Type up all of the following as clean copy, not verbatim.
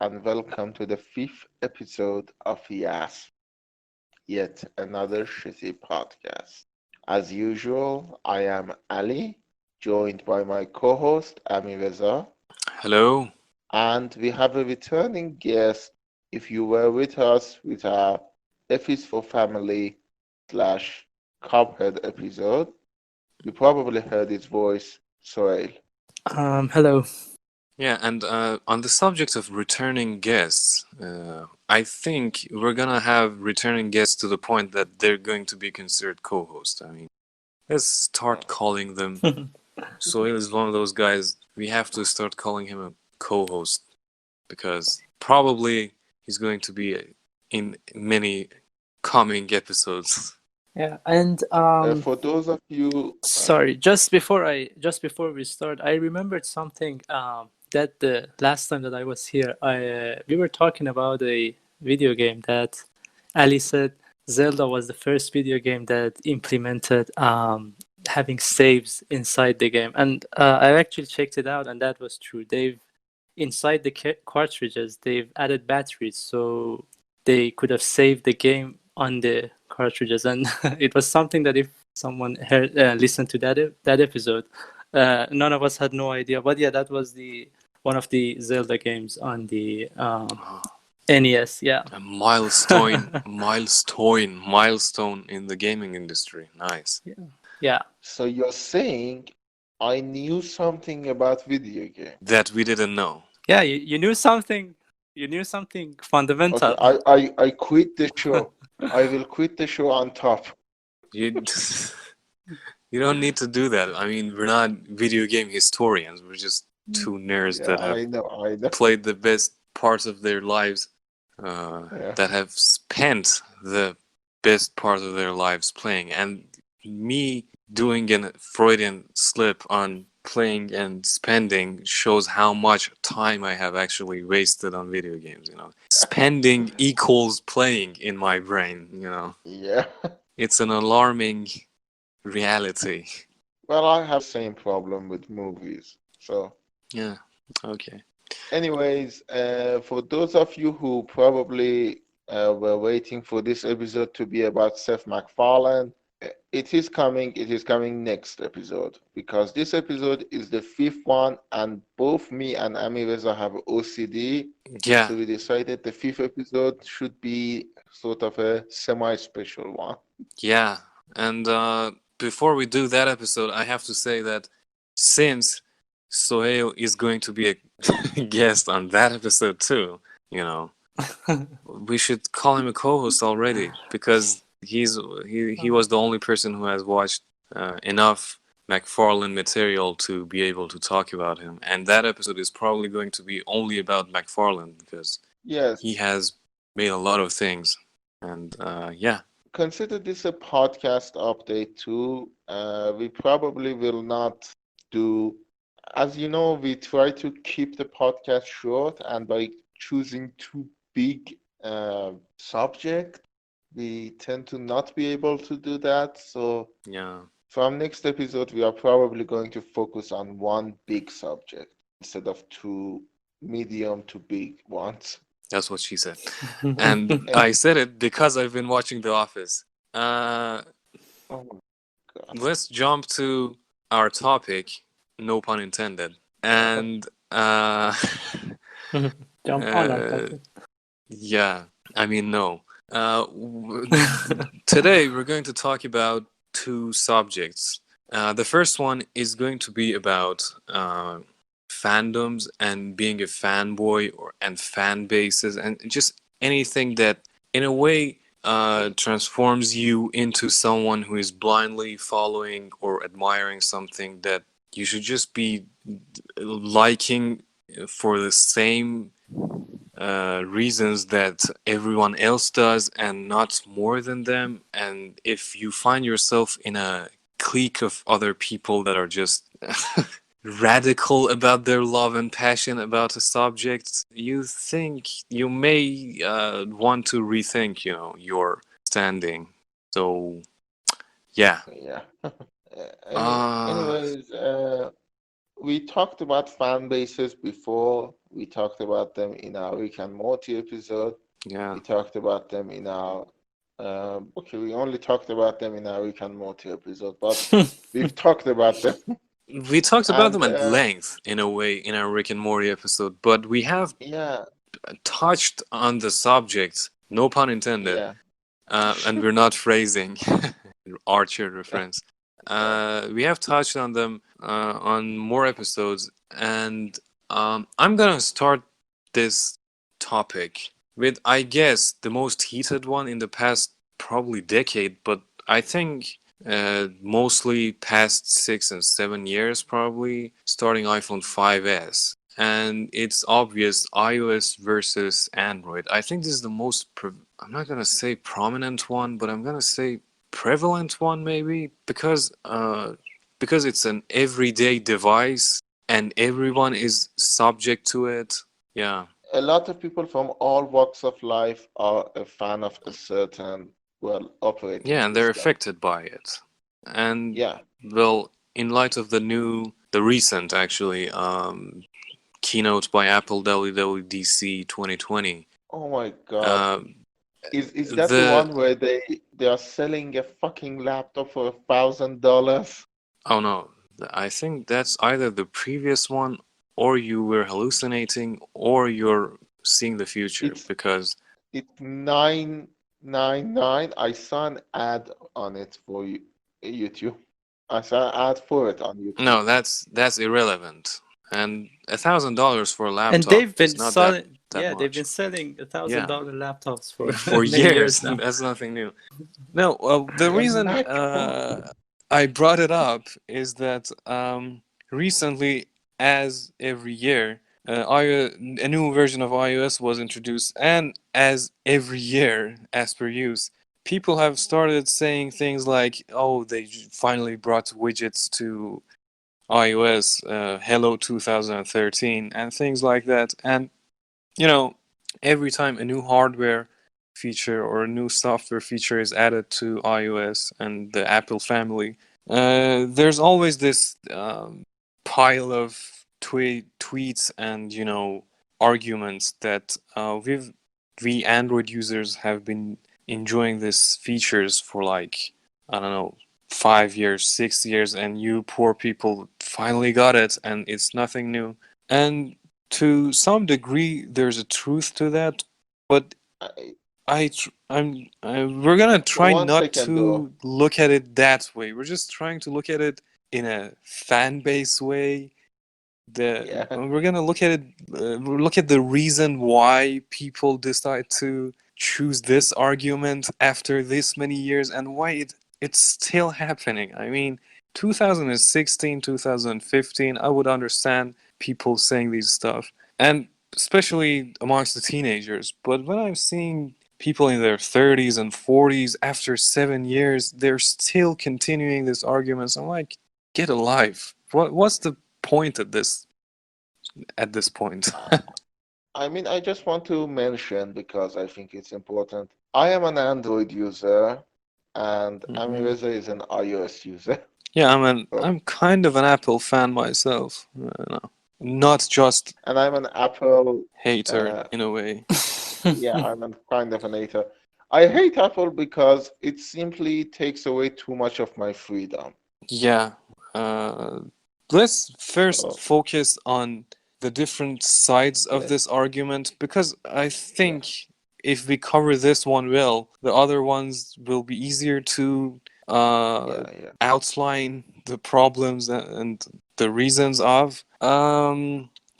and welcome to the fifth episode of YASP, yet another shitty podcast. As usual, I am Ali, joined by my co-host Ami Reza, Hello. and we have a returning guest. If you were with us with our F is for Family slash Cuphead episode, you probably heard his voice, Soheil. Hello. Yeah, and on the subject of returning guests, I think we're gonna have returning guests to the point that they're going to be considered co-hosts. I mean, let's start calling them. Soheil is one of those guys. We have to start calling him a co-host because probably he's going to be in many coming episodes. Yeah, and For those of you, sorry, just before we start, I remembered something. That the last time that I was here, we were talking about a video game that Ali said Zelda was the first video game that implemented having saves inside the game, and I actually checked it out, and that was true. They've inside the cartridges they've added batteries, so they could have saved the game on the cartridges, and it was something that if someone heard listened to that episode, none of us had no idea. But yeah, that was the one of the Zelda games on the NES. Yeah, A milestone in the gaming industry. Nice. yeah. so you're saying I knew something about video game. That we didn't know. Yeah, you knew something. You knew something fundamental. Okay, I quit the show. I will quit the show on top. You you don't need to do that. I mean, we're not video game historians. We're just two nerds Yeah, that have I know. played the best parts of their lives, Yeah. that have spent the best part of their lives playing. And me doing a Freudian slip on playing and spending shows how much time I have actually wasted on video games, you know. Spending equals playing in my brain, you know. Yeah. It's an alarming reality. Well, I have the same problem with movies. So, Yeah, okay. anyways, for those of you who probably were waiting for this episode to be about Seth MacFarlane, it is coming. It is coming next episode because this episode is the fifth one, and both me and Ami Reza have OCD. Yeah, So we decided the fifth episode should be sort of a semi-special one. yeah. And before we do that episode, I have to say that since Soheil is going to be a guest on that episode too, you know, we should call him a co-host already because he was the only person who has watched enough McFarlane material to be able to talk about him, and that episode is probably going to be only about McFarlane because Yes. he has made a lot of things, and yeah. Consider this a podcast update too. We probably will not do, as you know, we try to keep the podcast short, and by choosing too big subject, we tend to not be able to do that. So Yeah. from next episode, we are probably going to focus on one big subject instead of two medium to big ones. That's what she said. And I said it because I've been watching The Office. Oh my God. Let's jump to our topic, no pun intended. And Jump on that. yeah, I mean, no. Today we're going to talk about two subjects. The first one is going to be about fandoms and being a fanboy and fan bases and just anything that in a way transforms you into someone who is blindly following or admiring something that you should just be liking for the same reasons that everyone else does and not more than them. And if you find yourself in a clique of other people that are just radical about their love and passion about a subject, you think you may want to rethink, you know, your standing. So, yeah. Yeah. Uh, Anyways, we talked about fan bases before. We talked about them in our Rick and Morty episode. Yeah. We talked about them in our okay, we only talked about them in our Rick and Morty episode, but we've talked about them. We talked about And them at length in a way in our Rick and Morty episode, but we have yeah, touched on the subject, no pun intended, yeah, and we're not phrasing Archer yeah, reference. yeah. We have touched on them on more episodes, and I'm gonna start this topic with, I guess, the most heated one in the past probably decade, but I think mostly past 6 and 7 years, probably starting iPhone 5S. And it's obvious iOS versus Android. I think this is the most, I'm not gonna say prominent one, but I'm gonna say prevalent one maybe, because it's an everyday device and everyone is subject to it. Yeah. A lot of people from all walks of life are a fan of a certain, well, operating Yeah, and they're system. affected by it. And Yeah. well, in light of the recent actually, keynote by Apple WWDC 2020, Oh my God. um, Is that the the one where they are selling a fucking laptop for $1,000? oh no, I think that's either the previous one, or you were hallucinating, or you're seeing the future, It's because it's 999. I saw an ad on it for YouTube. I saw an ad for it on YouTube. no, that's irrelevant. And $1,000 for a And laptop they've is been not that selling, that yeah, they've been much. selling Yeah, $1,000 laptops for for many years. years now. That's nothing new. No, the A reason MacBook. I brought it up is that recently, as every year, a new version of iOS was introduced, and as every year, as per use, people have started saying things like, "Oh, they finally brought widgets to iOS, Hello 2013," and things like that. And you know, every time a new hardware feature or a new software feature is added to iOS and the Apple family, there's always this pile of tweets and arguments that we Android users have been enjoying these features for, like, I don't know, 5 years, 6 years, and you poor people finally got it, and it's nothing new. And to some degree, there's a truth to that, but I, we're gonna try one not second though. to look at it that way. We're just trying to look at it in a fan base way. Yeah. We're gonna look at it, look at the reason why people decide to choose this argument after this many years, and why it's still happening. I mean, 2016, 2015, I would understand people saying these stuff, and especially amongst the teenagers. But when I'm seeing people in their 30s and 40s after 7 years, they're still continuing these arguments. I'm like, get a life. What's the point at this point? I mean, I just want to mention because I think it's important. I am an Android user and Hmm. Amireza is an iOS user. Yeah, So, I'm kind of an Apple fan myself. Not just and I'm an Apple, hater uh, in a way. yeah, I'm a kind of an hater. I hate Apple because it simply takes away too much of my freedom. Yeah. Uh, let's first So, focus on the different sides of let, this argument, because I yeah, think if we cover this one well, the other ones will be easier to uh, yeah, yeah. outline the problems and the reasons of.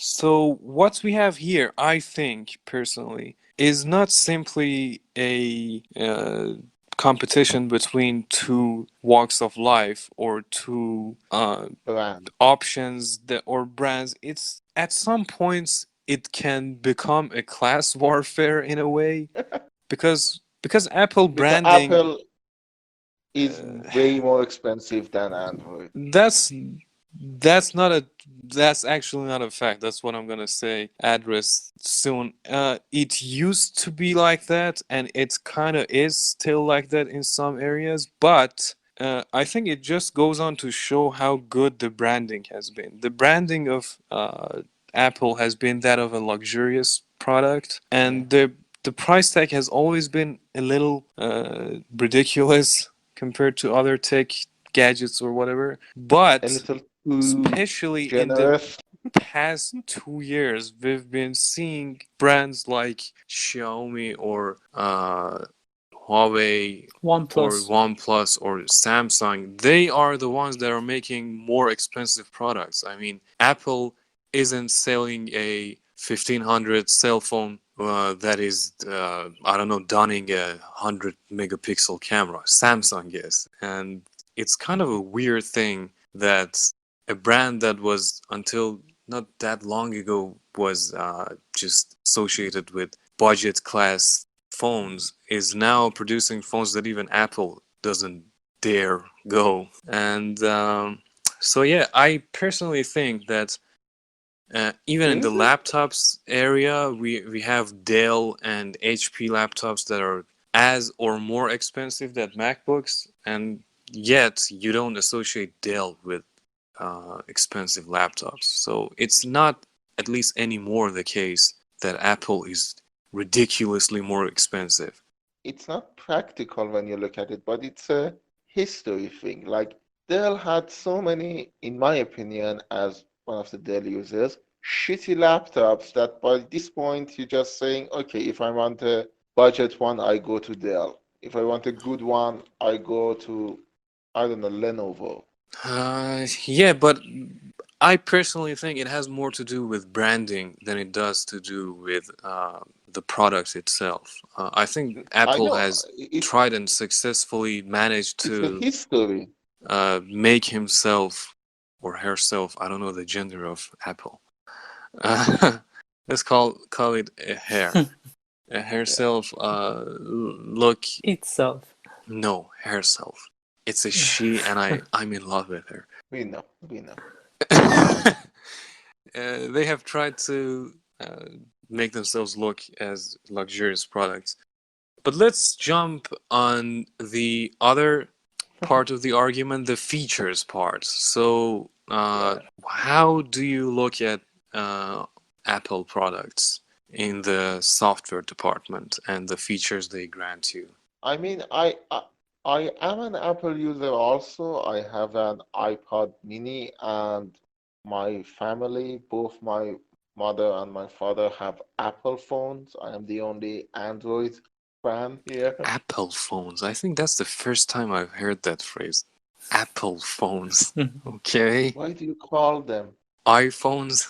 So what we have here, I think personally, is not simply a competition between two walks of life or two Brand. options that or brands. It's at some points it can become a class warfare in a way, because Apple Because branding, Apple is uh, way more expensive than Android. that's that's not a that's actually not a fact. That's what I'm gonna say. Address soon. It used to be like that, and it kind of is still like that in some areas. But I think it just goes on to show how good the branding has been. The branding of Apple has been that of a luxurious product, Yeah. and the price tag has always been a little ridiculous compared to other tech gadgets or whatever. A But little too especially in the generous. past 2 years, we've been seeing brands like Xiaomi or Huawei or OnePlus. OnePlus or Samsung. They are the ones that are making more expensive products. I mean, Apple isn't selling a 1500 cell phone that is, I don't know, donning a 100 megapixel camera. Samsung is. And it's kind of a weird thing that a brand that was until not that long ago was just associated with budget class phones is now producing phones that even Apple doesn't dare go. And so, yeah, I personally think that even in the Is it? laptops area, we have Dell and HP laptops that are as or more expensive than MacBooks, and yet you don't associate Dell with expensive laptops. So it's not, at least anymore, the case that Apple is ridiculously more expensive. It's not practical when you look at it, but it's a history thing. Like Dell had so many, in my opinion, as one of the Dell users, shitty laptops that by this point you're just saying, okay, if I want a budget one, I go to Dell. If I want a good one, I go to, I don't know, Lenovo. Yeah, but I personally think it has more to do with branding than it does to do with the product itself. I think I Apple know has tried and successfely managed it's the to history. make himself or herself, I don't know the gender of Apple. Uh, let's call it a hair. A Yeah, herself look. Itself. No, herself. It's a she, and I'm in love with her. we know, we know. They have tried to make themselves look as luxurious products. But let's jump on the other part of the argument, the features part. So, Yeah. how do you look at Apple products in the software department and the features they grant you? I mean, I am an Apple user also. I have an iPod mini, and my family, both my mother and my father, have Apple phones. I am the only Android fan here. Apple phones. I think that's the first time I've heard that phrase. Apple phones. Okay. Why do you call them? iPhones.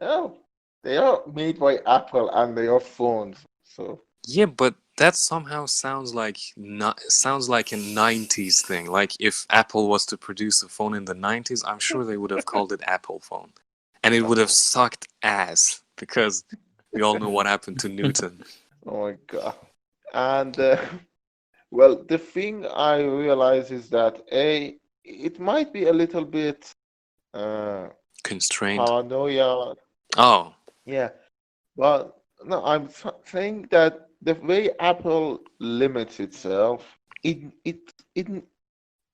Oh, they are made by Apple and they are phones. So, Yeah, but that somehow sounds like not sounds like a 90s thing. Like if Apple was to produce a phone in the 90s, I'm sure they would have called it Apple phone. And it would have sucked ass because we all know what happened to Newton. oh my God. And well, the thing I realize is that it might be a little bit uh, Constrained. paranoia. Oh, Yeah, but no, I'm saying that the way Apple limits itself, it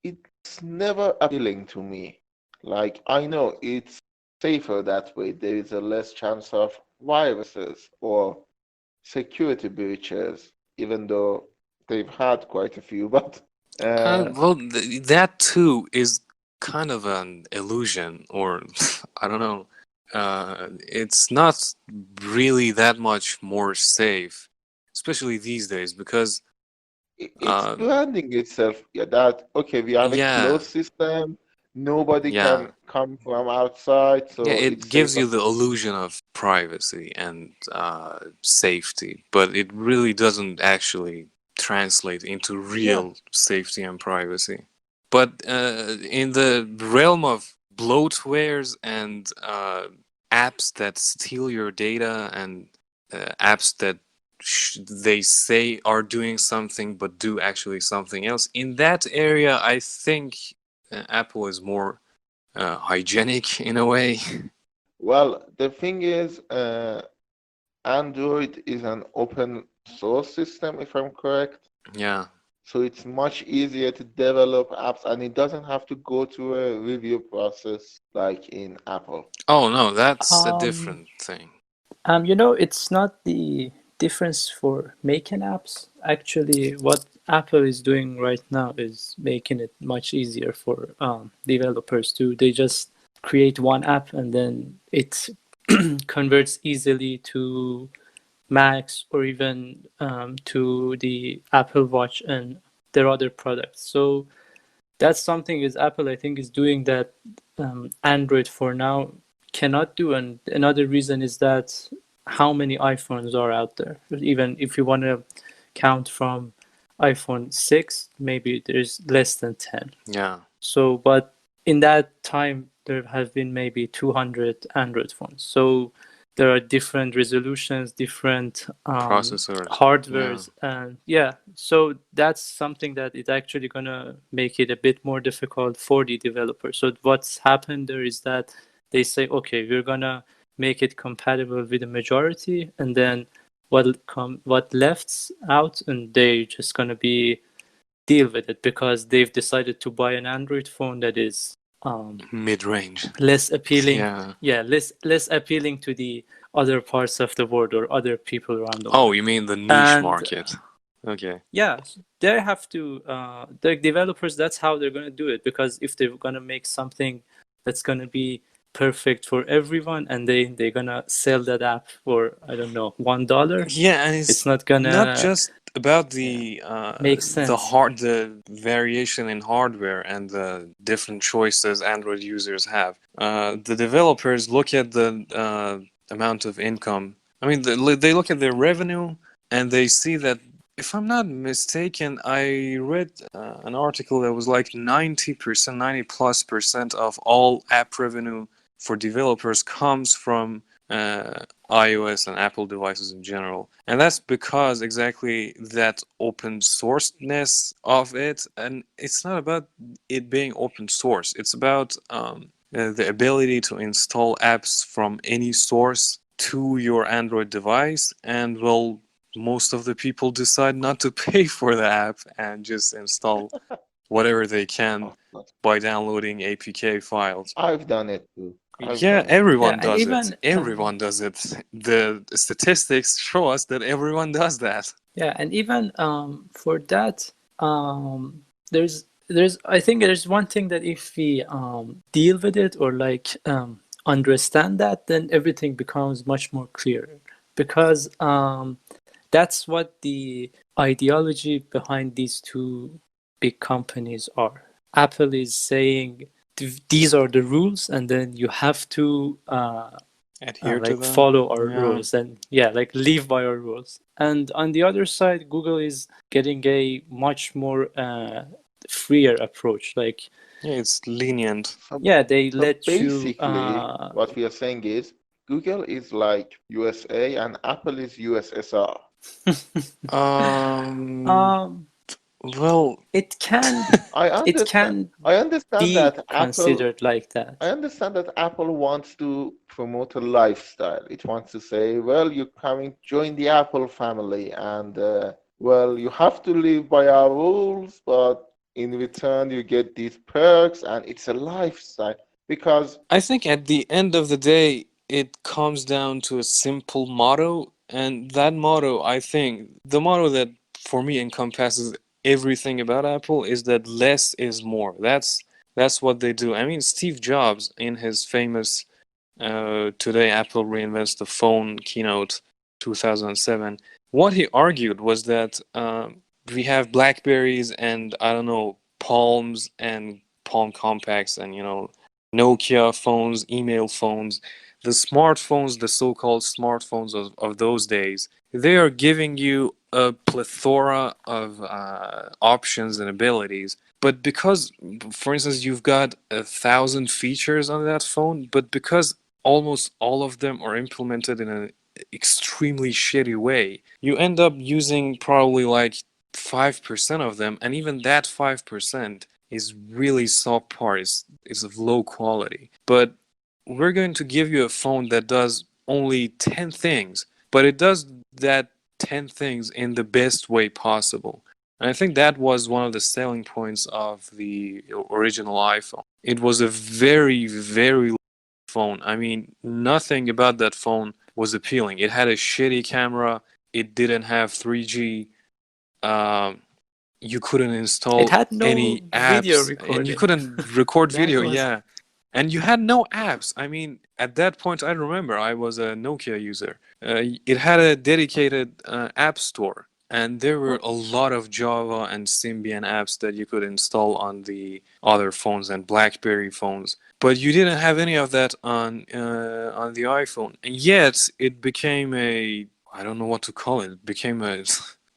it's never appealing to me. Like I know it's safer that way. There is a less chance of viruses or security breaches, even though they've had quite a few. But uh, well, that too is kind of an illusion, or I don't know. It's not really that much more safe, especially these days, because it's uh, branding itself. Yeah, that okay, we have a yeah, closed system. Nobody yeah, can come from outside, yeah, so it's it gives safer. you the illusion of privacy and safety, but it really doesn't actually translate into Yeah, real safety and privacy. But in the realm of bloatwares and apps that steal your data and apps that they say are doing something but do actually something else, in that area, I think Apple is more hygienic in a way. well, the thing is, Android is an open source system, if I'm correct. Yeah. So it's much easier to develop apps, and it doesn't have to go through a review process like in Apple. Oh no, that's a Um, different thing. it's not the difference for making apps. Actually, what Apple is doing right now is making it much easier for developers to. They just create one app and then it converts easily to Macs or even to the Apple Watch and their other products. So that's something is Apple, I think, is doing that Android for now cannot do. And another reason is that how many iPhones are out there. Even if you want to count from iPhone 6, maybe there's less than 10. Yeah, So, but in that time, there have been maybe 200 Android phones. So there are different resolutions, different processors. Yeah. hardwares, and yeah. So that's something that is actually gonna make it a bit more difficult for the developer. So what's happened there is that they say, okay, we're gonna make it compatible with the majority, and then what left out, and they just gonna be deal with it because they've decided to buy an Android phone that is Mid-range. less appealing. Yeah. Yeah, less appealing to the other parts of the world or other people around the Oh, world. you mean the niche And market? Okay. yeah, they have to. The developers. That's how they're gonna do it because if they're gonna make something that's gonna be perfect for everyone, and they're gonna sell that app for I don't know $1, Yeah, and it's it's not not gonna just about Yeah. make sense. the variation in hardware and the different choices Android users have. The developers look at the amount of income. I mean, they look at their revenue and they see that. If I'm not mistaken, I read an article that was like 90%, 90 plus percent of all app revenue for developers comes from iOS and Apple devices in general. And that's because exactly that open sourceness of it. And it's not about it being open source, it's about the ability to install apps from any source to your Android device. And well, most of the people decide not to pay for the app and just install whatever they can Of course. by downloading APK files. I've done it too. I've Yeah, done it. Yeah, everyone and does it. even Everyone does it. The statistics show us that everyone does that. yeah, and even for that, um, there's I think there's one thing that if we deal with it or like understand that, then everything becomes much more clear because that's what the ideology behind these two big companies are. Apple is saying these are the rules, and then you have to Adhere to like them. follow our Yeah. rules and yeah, like live by our rules. And on the other side, Google is getting a much more freer approach. Like Yeah, it's lenient. So, yeah, they so let you basically, what we are saying is Google is like USA and Apple is USSR. Um, um well, it can I it understand. can I understand be that Apple. considered like I that. understand that Apple wants to promote a lifestyle. It wants to say, well, you're coming, join the Apple family, and well, you have to live by our rules, but in return, you get these perks, and it's a lifestyle. Because I think at the end of the day, it comes down to a simple motto. And that motto, I think, the motto that for me encompasses everything about Apple is that less is more. That's what they do. I mean, Steve Jobs, in his famous Today Apple Reinvents the Phone keynote 2007, what he argued was that we have Blackberries and, I don't know, Palms and Palm Compacts and, Nokia phones, email phones, the smartphones, the so-called smartphones of those days, they are giving you a plethora of options and abilities. But because, for instance, you've got 1,000 features on that phone, but because almost all of them are implemented in an extremely shitty way, you end up using probably like 5% of them, and even that 5% is really subpar, is of low quality. But we're going to give you a phone that does only 10 things, but it does that 10 things in the best way possible. And I think that was one of the selling points of the original iPhone. It was a very, very phone. I mean, nothing about that phone was appealing. It had a shitty camera. It didn't have 3G. Um, you couldn't It install had no any video apps, and you recording. couldn't record That video. was Yeah, and you had no apps. I mean, at that point, I remember I was a Nokia user. It had a dedicated app store, and there were a lot of Java and Symbian apps that you could install on the other phones and BlackBerry phones. But you didn't have any of that on the iPhone, and yet it became a, I don't know what to call it. It became a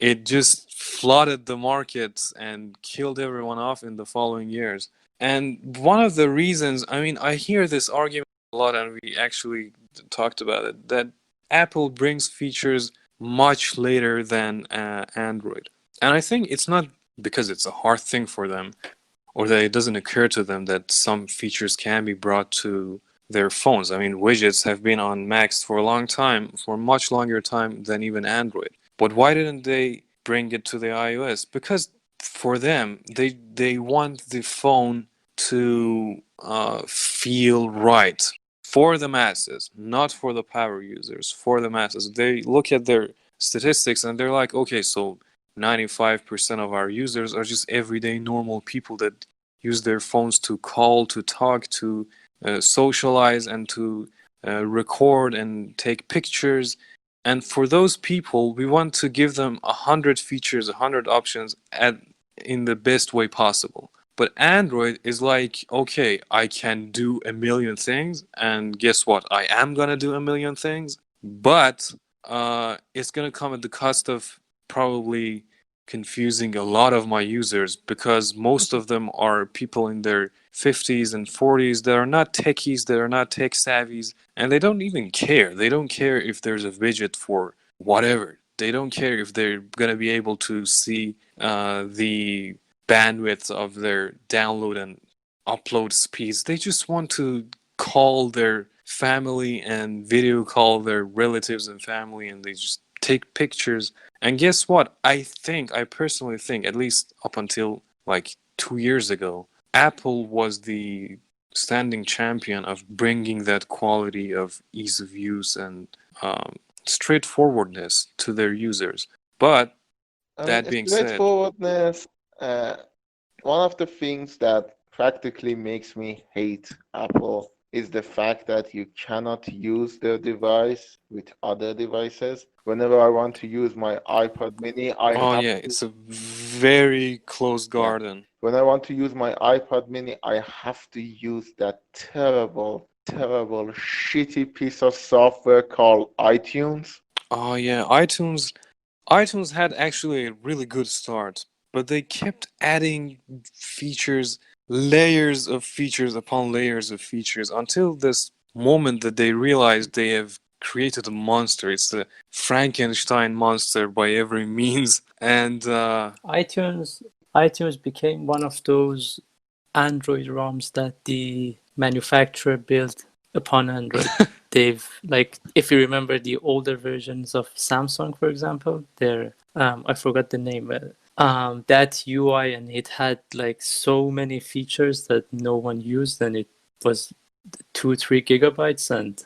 it just flooded the markets and killed everyone off in the following years. And one of the reasons, I mean, I hear this argument a lot, and we actually talked about it, that Apple brings features much later than Android. And I think it's not because it's a hard thing for them, or that it doesn't occur to them that some features can be brought to their phones. I mean, widgets have been on Macs for a long time, for a much longer time than even Android. But why didn't they bring it to the iOS? Because for them, they want the phone to feel right for the masses, not for the power users, for the masses. They look at their statistics and they're like, okay, so 95% of our users are just everyday normal people that use their phones to call, to talk, to socialize, and to record and take pictures. And for those people, we want to give them 100 features, 100 options in the best way possible. But Android is like, okay, I can do a million things, and guess what? I am gonna do a million things, but it's gonna come at the cost of probably confusing a lot of my users, because most of them are people in their 50s and 40s that are not techies, that are not tech savvies, and they don't even care. They don't care if there's a widget for whatever. They don't care if they're gonna be able to see the bandwidth of their download and upload speeds. They just want to call their family and video call their relatives and family, and they just take pictures. And guess what? I personally think, at least up until like 2 years ago, Apple was the standing champion of bringing that quality of ease of use and straightforwardness to their users. But I mean, that being said, straightforwardness, one of the things that practically makes me hate Apple is the fact that you cannot use their device with other devices. Whenever I want to use my iPod mini, I oh have yeah, to, it's a very closed yeah. garden. When I want to use my iPod mini, I have to use that terrible, terrible, shitty piece of software called iTunes. Oh yeah, iTunes had actually a really good start, but they kept adding features, layers of features upon layers of features, until this moment that they realized they have created a monster. It's a Frankenstein monster by every means. And iTunes. iTunes became one of those Android ROMs that the manufacturer built upon Android. They've, like, if you remember the older versions of Samsung, for example, their I forgot the name, but that UI, and it had like so many features that no one used, and it was 2-3 gigabytes, and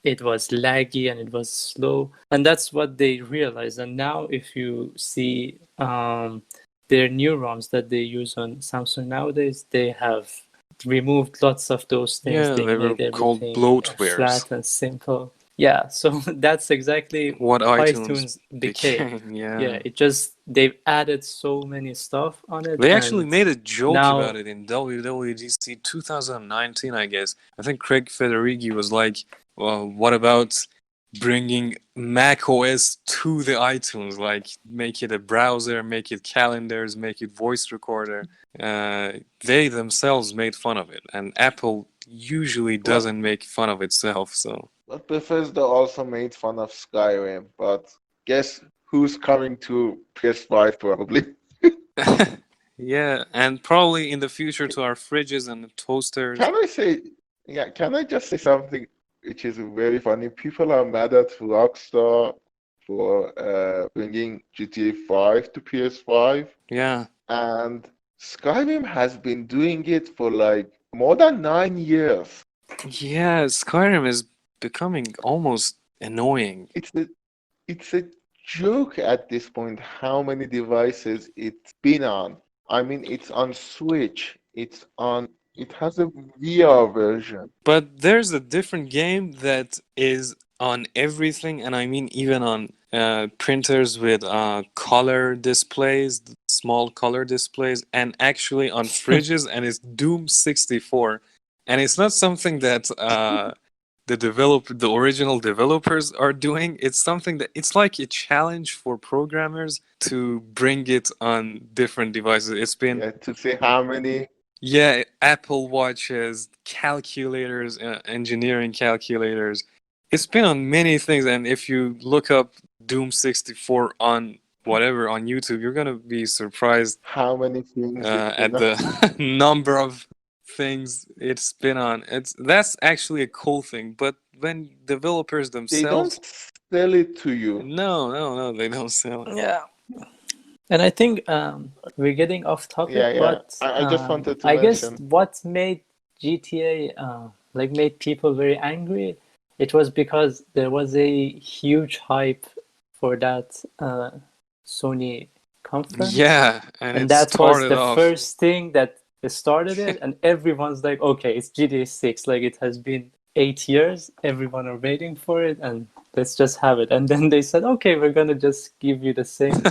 it was laggy and it was slow, and that's what they realized. And now if you see their new ROMs that they use on Samsung nowadays, they have removed lots of those things. yeah, They they were made called everything bloatwares. flat and simple. Yeah, so that's exactly What iTunes iTunes became. became, Yeah, yeah. it just, they've added so many stuff on it, They actually and made a joke about now it in WWDC 2019, I guess. I think Craig Federighi was like, well, what about bringing Mac OS to the iTunes? Like, make it a browser, make it calendars, make it voice recorder. They themselves made fun of it, and Apple usually Well, doesn't make fun of itself, so. but Bethesda also made fun of Skyrim, but guess who's coming to PS5 probably? Yeah, and probably in the future to our fridges and toasters. Can I say, can I just say something which is very funny? People are mad at Rockstar for bringing GTA 5 to PS5, Yeah. and Skyrim has been doing it for like more than 9 years. Yeah, Skyrim is becoming almost annoying. It's a it's a joke at this point how many devices it's been on. I mean, it's on Switch, it has a VR version. But there's a different game that is on everything, and I mean even on printers with color displays, small color displays, and actually on fridges, and it's Doom 64. And it's not something that the original developers are doing. It's something that it's like a challenge for programmers to bring it on different devices. It's been Yeah, to see how many. yeah, Apple Watches, calculators, engineering calculators. It's been on many things, and if you look up Doom 64 on whatever on YouTube, you're gonna be surprised How many things it's been at on. the number of things it's been on. That's actually a cool thing, but when developers They don't themselves, sell it to you. no, they don't sell it. Yeah. And I think we're getting off Yeah, topic, yeah. but I just wanted to I guess mention. what made GTA like made people very angry, it was because there was a huge hype for that Sony conference, Yeah, and and it that was started the off. first thing that started it, and everyone's like, okay, it's GTA 6, like it has been 8 years, everyone are waiting for it, and let's just have it. And then they said, okay, we're gonna just give you the same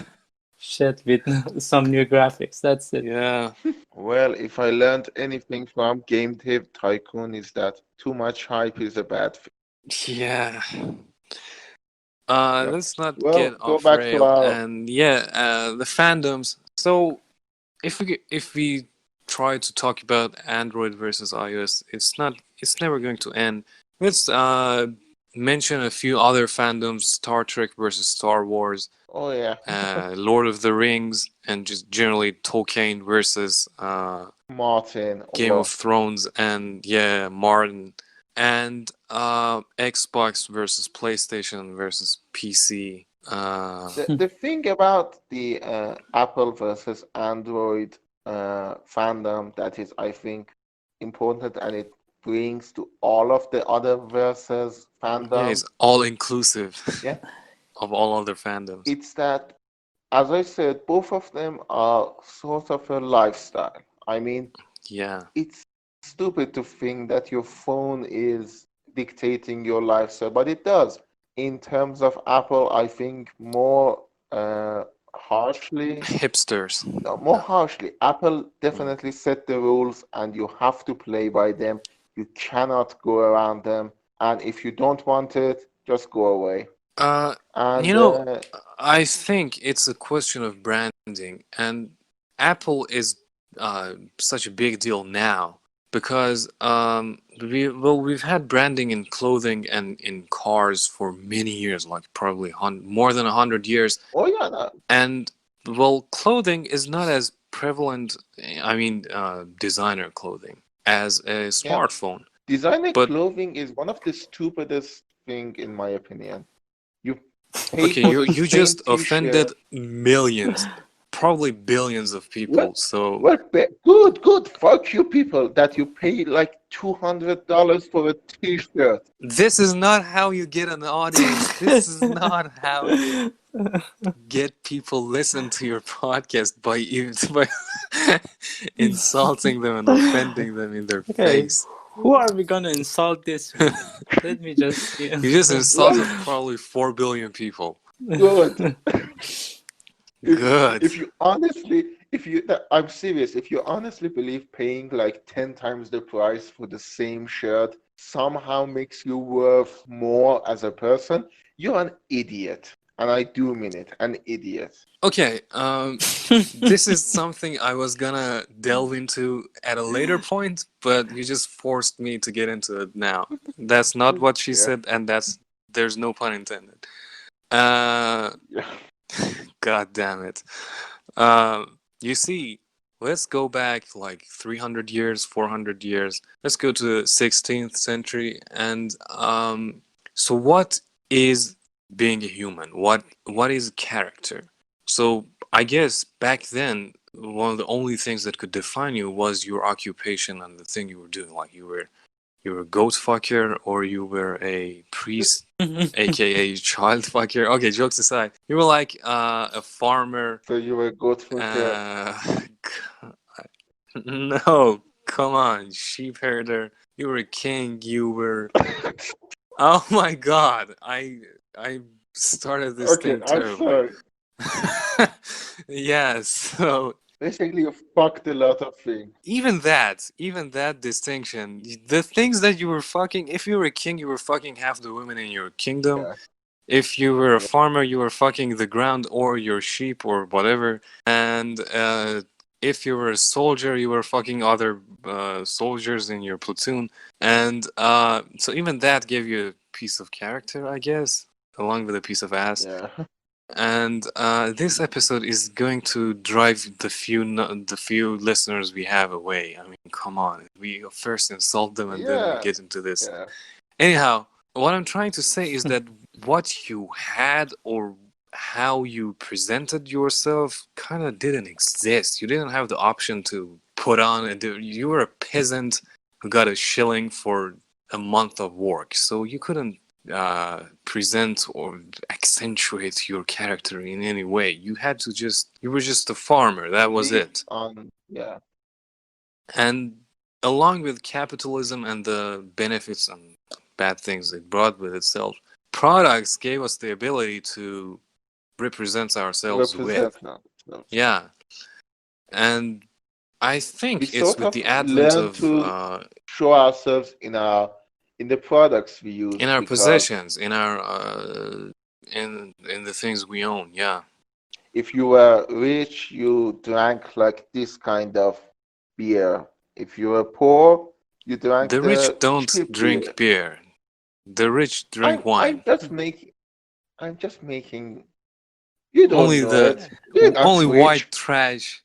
shit with some new graphics. That's it. Yeah, Well, if I learned anything from Game Dev Tycoon is that too much hype is a bad thing. yeah. Yeah. Let's not Well, get go off back to rail. our. And yeah, the fandoms. So if we try to talk about Android versus iOS, it's never going to end. Let's mention a few other fandoms: Star Trek versus Star Wars, Oh yeah, Lord of the Rings, and just generally Tolkien versus Martin. Game of Well, Thrones, and yeah, Martin, and Xbox versus PlayStation versus PC. the thing about the Apple versus Android fandom that is, I think, important, and it brings to all of the other versus Yeah, fandom. it's all inclusive Yeah, of all other fandoms. it's that, as I said, both of them are sort of a lifestyle. I mean, Yeah, it's stupid to think that your phone is dictating your lifestyle, but it does. In terms of Apple, I think more harshly, hipsters. no, more harshly. Apple definitely set the rules and you have to play by them. You cannot go around them. And if you don't want it, just go away. Uh, you And know, I think it's a question of branding, and Apple is such a big deal now because we've had branding in clothing and in cars for many years, like probably more than 100 years, oh yeah, no, and well, clothing is not as prevalent. I mean, designer clothing as a yeah. smartphone, Designer but clothing is one of the stupidest thing in my opinion. You pay okay, for the you same just offended t-shirt. millions, probably billions of Well, people. So well, good, good. Fuck you people that you pay like $200 for a t-shirt. this is not how you get an audience. This is not how you get people listen to your podcast by by insulting them and offending them in their Okay, face. who are we gonna insult this week? Let me just see. You just Well, insulted probably 4 billion people. good. If Good. if you honestly, if you, I'm serious, if you honestly believe paying like 10 times the price for the same shirt somehow makes you worth more as a person, you're an idiot. And I do mean it, an idiot. Okay, this is something I was gonna delve into at a later point, but you just forced me to get into it now. That's not what she Yeah, said, and there's no pun intended. Uh, yeah. God damn it. You see, let's go back like 300 years, 400 years. Let's go to the 16th century, and so what is being a human. What is character? So I guess back then one of the only things that could define you was your occupation and the thing you were doing. Like you were a goat fucker or you were a priest, aka child fucker. Okay, jokes aside, you were like a farmer. So you were good for care. No, come on, sheep herder. You were a king. You were. Oh my God! I started this Okay, thing I'm terribly. sorry. Yeah. So Basically, you fucked a lot of things. even that distinction, the things that you were fucking. If you were a king, you were fucking half the women in your kingdom. Yeah. If you were a Yeah. farmer, you were fucking the ground or your sheep or whatever. And if you were a soldier, you were fucking other soldiers in your platoon. And so even that gave you a piece of character, I guess, along with a piece of ass. Yeah. And this episode is going to drive the few listeners we have away. I mean, come on, we first insult them and then we Yeah. get into this. Yeah. Anyhow, what I'm trying to say is that what you had or how you presented yourself kind of didn't exist. You didn't have the option to put on you were a peasant who got a shilling for a month of work, so you couldn't present or accentuate your character in any way. You were just a farmer. That was Live it. on. Yeah. And along with capitalism and the benefits and bad things it brought with itself, products gave us the ability to represent ourselves with. Represent now. So Yeah. And I we think it's sort with of the advent learn of to show ourselves in the products we use in our because possessions, in our in the things we own. Yeah. if you were rich, you drank like this kind of beer. If you were poor, you drank The rich the don't cheap beer. drink beer. The rich drink I'm wine. just making. I'm just making. You don't Only know it. You're not only rich. white trash.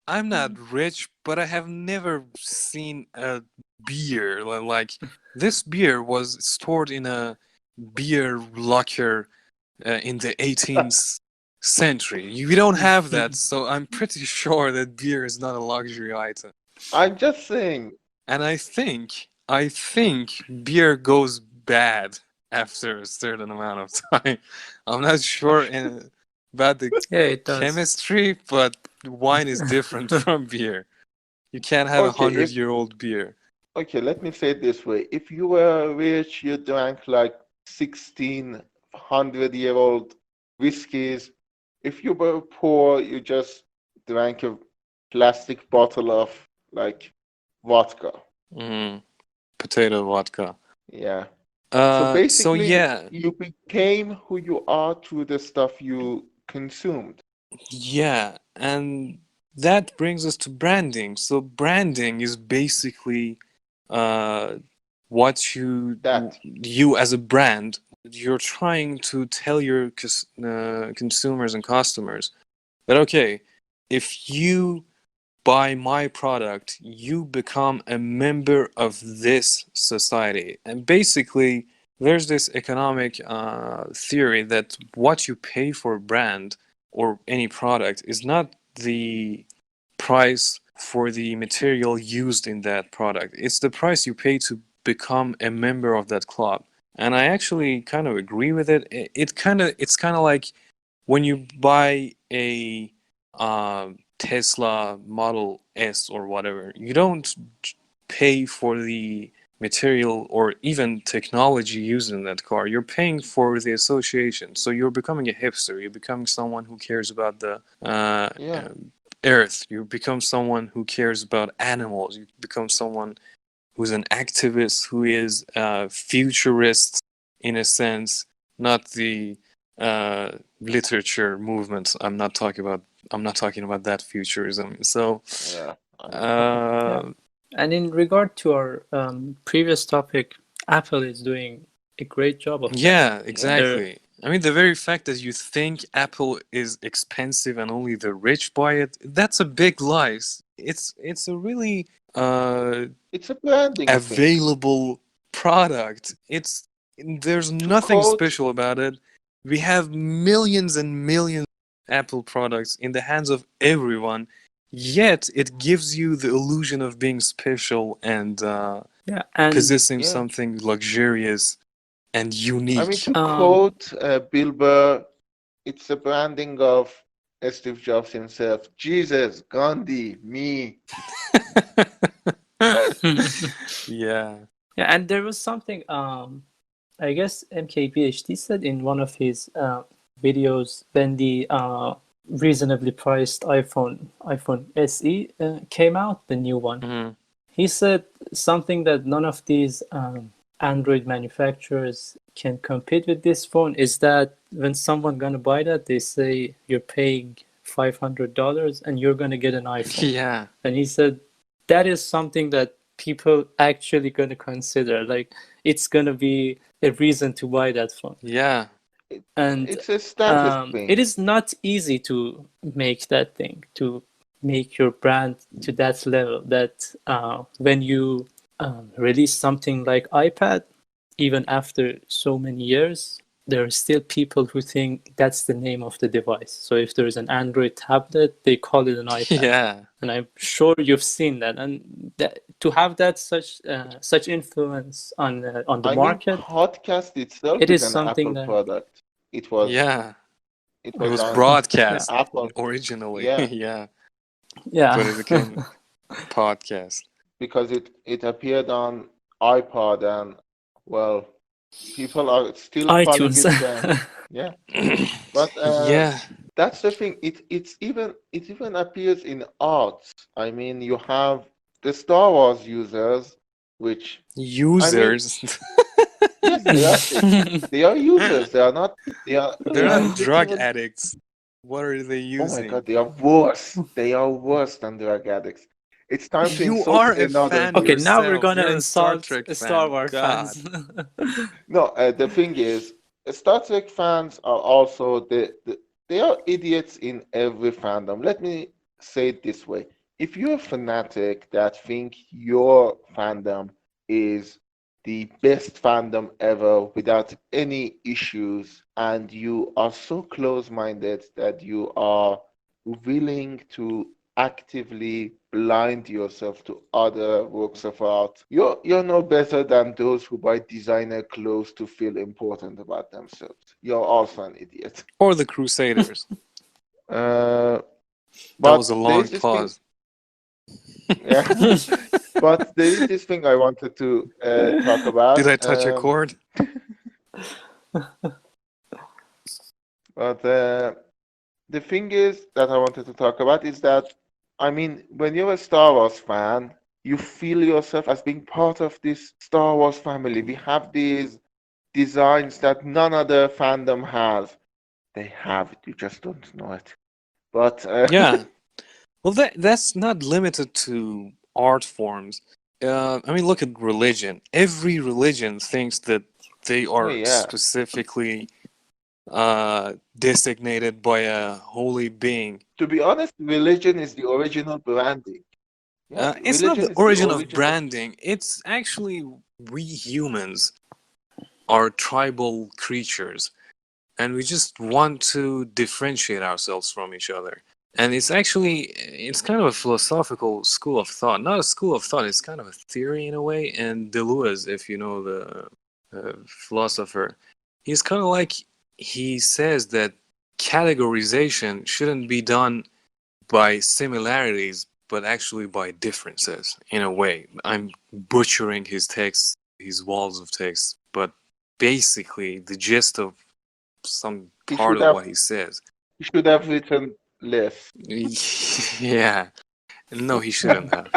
I'm not rich, but I have never seen a beer like this. Beer was stored in a beer locker in the 18th century. We don't have that, so I'm pretty sure that beer is not a luxury item. I'm just saying. And I think beer goes bad after a certain amount of time. I'm not sure about the Yeah, it does. chemistry, but wine is different from beer. You can't have Okay, if 100-year-old beer. okay, let me say it this way. If you were rich, you drank like 1600-year-old whiskeys. If you were poor, you just drank a plastic bottle of like vodka. Mm, potato vodka. Yeah. So So basically, yeah, you became who you are through the stuff you consumed. yeah, and that brings us to branding. So branding is basically uh, what That. you as a brand, you're trying to tell your consumers and customers that okay, if you buy my product, you become a member of this society. And basically, there's this economic theory that what you pay for a brand or any product is not the price for the material used in that product. It's the price you pay to become a member of that club. And I actually kind of agree with it. It's kind of like when you buy a Tesla Model S or whatever, you don't pay for the material or even technology used in that car. You're paying for the association. So you're becoming a hipster. You're becoming someone who cares about the Yeah. earth. You become someone who cares about animals. You become someone who's an activist, who is a futurist in a sense, not the literature movement. I'm not talking about that futurism. So Yeah. I understand. Yeah. uh, And in regard to our previous topic, Apple is doing a great job of that. yeah, Yeah. They're exactly. I mean, the very fact that you think Apple is expensive and only the rich buy it, that's a big lie. It's a really It's a branding thing. available product. There's To nothing quote special about it. We have millions and millions of Apple products in the hands of everyone, yet it gives you the illusion of being special and Yeah, and possessing Yeah. something luxurious and I mean, unique. to quote Bill Burr, it's the branding of Steve Jobs himself. Jesus, Gandhi, me. Yeah. yeah, and there was something I guess MKBHD said in one of his videos when the reasonably priced iPhone SE came out, the new one. Mhm. He said something that none of these Android manufacturers can compete with this phone is that when someone gonna buy that, they say you're paying $500 and you're gonna get an iPhone. Yeah. And he said that is something that people actually gonna consider. Like it's gonna be a reason to buy that phone. Yeah. And It's a status it thing. is not easy to make that thing, to make your brand to that level that when you release something like iPad, even after so many years, there are still people who think that's the name of the device. So if there's an Android tablet, they call it an iPad. Yeah. And I'm sure you've seen that. And that, to have that such influence on the I mean, market, podcast itself it is is an something Apple that product. It was Yeah. it It was was on yeah, broadcast Apple. originally. Yeah, Yeah. yeah. But it became podcast. because it appeared on iPod, and well, people are still calling iTunes. it yeah. But Yeah. that's the thing. It even appears in arts. I mean, you have the Star Wars users, which I mean, Users. yes, they are users. They are not. They They're are not drug literally. addicts. What are they Oh my using? God, they are worse. They are worse than drug addicts. It's time to You insult are a another fan Okay, group. now we're yourself. gonna You're a Star insult Trek Star fan. Wars God. fans. No, the thing is, Star Trek fans are also they are idiots in every fandom. Let me say it this way. If you're a fanatic that think your fandom is the best fandom ever without any issues, and you are so close-minded that you are willing to actively blind yourself to other works of art. You're no better than those who buy designer clothes to feel important about themselves. You're also an idiot. Or the Crusaders. Uh, That was a but there long is this thing, pause. yeah. But there is this thing I wanted to talk Did about. I touch a chord? But the thing is that I wanted to talk about is that, I mean, when you're a Star Wars fan, you feel yourself as being part of this Star Wars family. We have these designs that none other fandom has. They have it, you just don't know it. But Yeah. Well, that's not limited to art forms. I mean, look at religion. Every religion thinks that they oh are yeah, specifically designated by a holy being. to be honest, religion is the original branding. Yeah, It's not religion the is the origin of original. branding. It's actually we humans are tribal creatures, and we just want to differentiate ourselves from each other. And it's kind of a philosophical school of thought. Not a school of thought, it's kind of a theory in a way. And Deleuze, if you know the philosopher, he's kind of like, he says that categorization shouldn't be done by similarities, but actually by differences in a way. I'm butchering his text, his walls of text, but basically the gist of some He part should of have what he says. he should have written less. Yeah, no, he shouldn't have.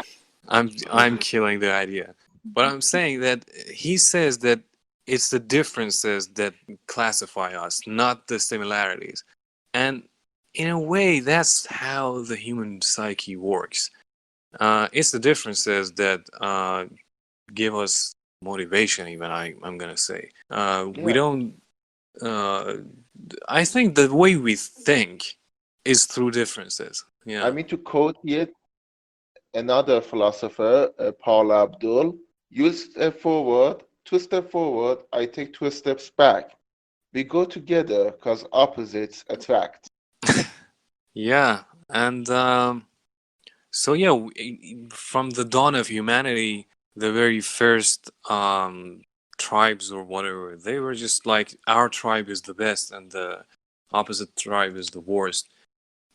I'm killing the idea, but I'm saying that he says that it's the differences that classify us, not the similarities. And in a way, that's how the human psyche works. It's the differences that give us motivation. Even I'm gonna say we Yeah, don't. Uh, I think the way we think is through differences. I Yeah. mean, to quote yet another philosopher, Paula Abdul, you step forward, 2 steps forward, I take 2 steps back. We go together because opposites attract. Yeah, and so yeah, from the dawn of humanity, the very first tribes or whatever, they were just like our tribe is the best and the opposite tribe is the worst.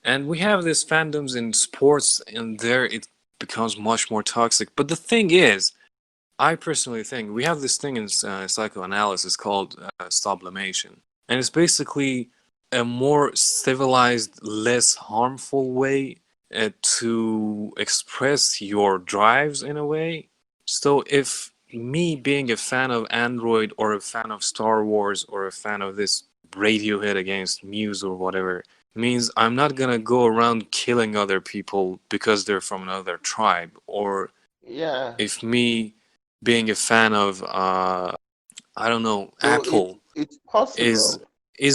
And we have these fandoms in sports, and there it becomes much more toxic. But the thing is, I personally think we have this thing in psychoanalysis called sublimation, and it's basically a more civilized, less harmful way to express your drives in a way. So if me being a fan of Android or a fan of Star Wars or a fan of this Radiohead against Muse or whatever means I'm not gonna go around killing other people because they're from another tribe, or Yeah. if me being a fan of I don't know, So Apple it's is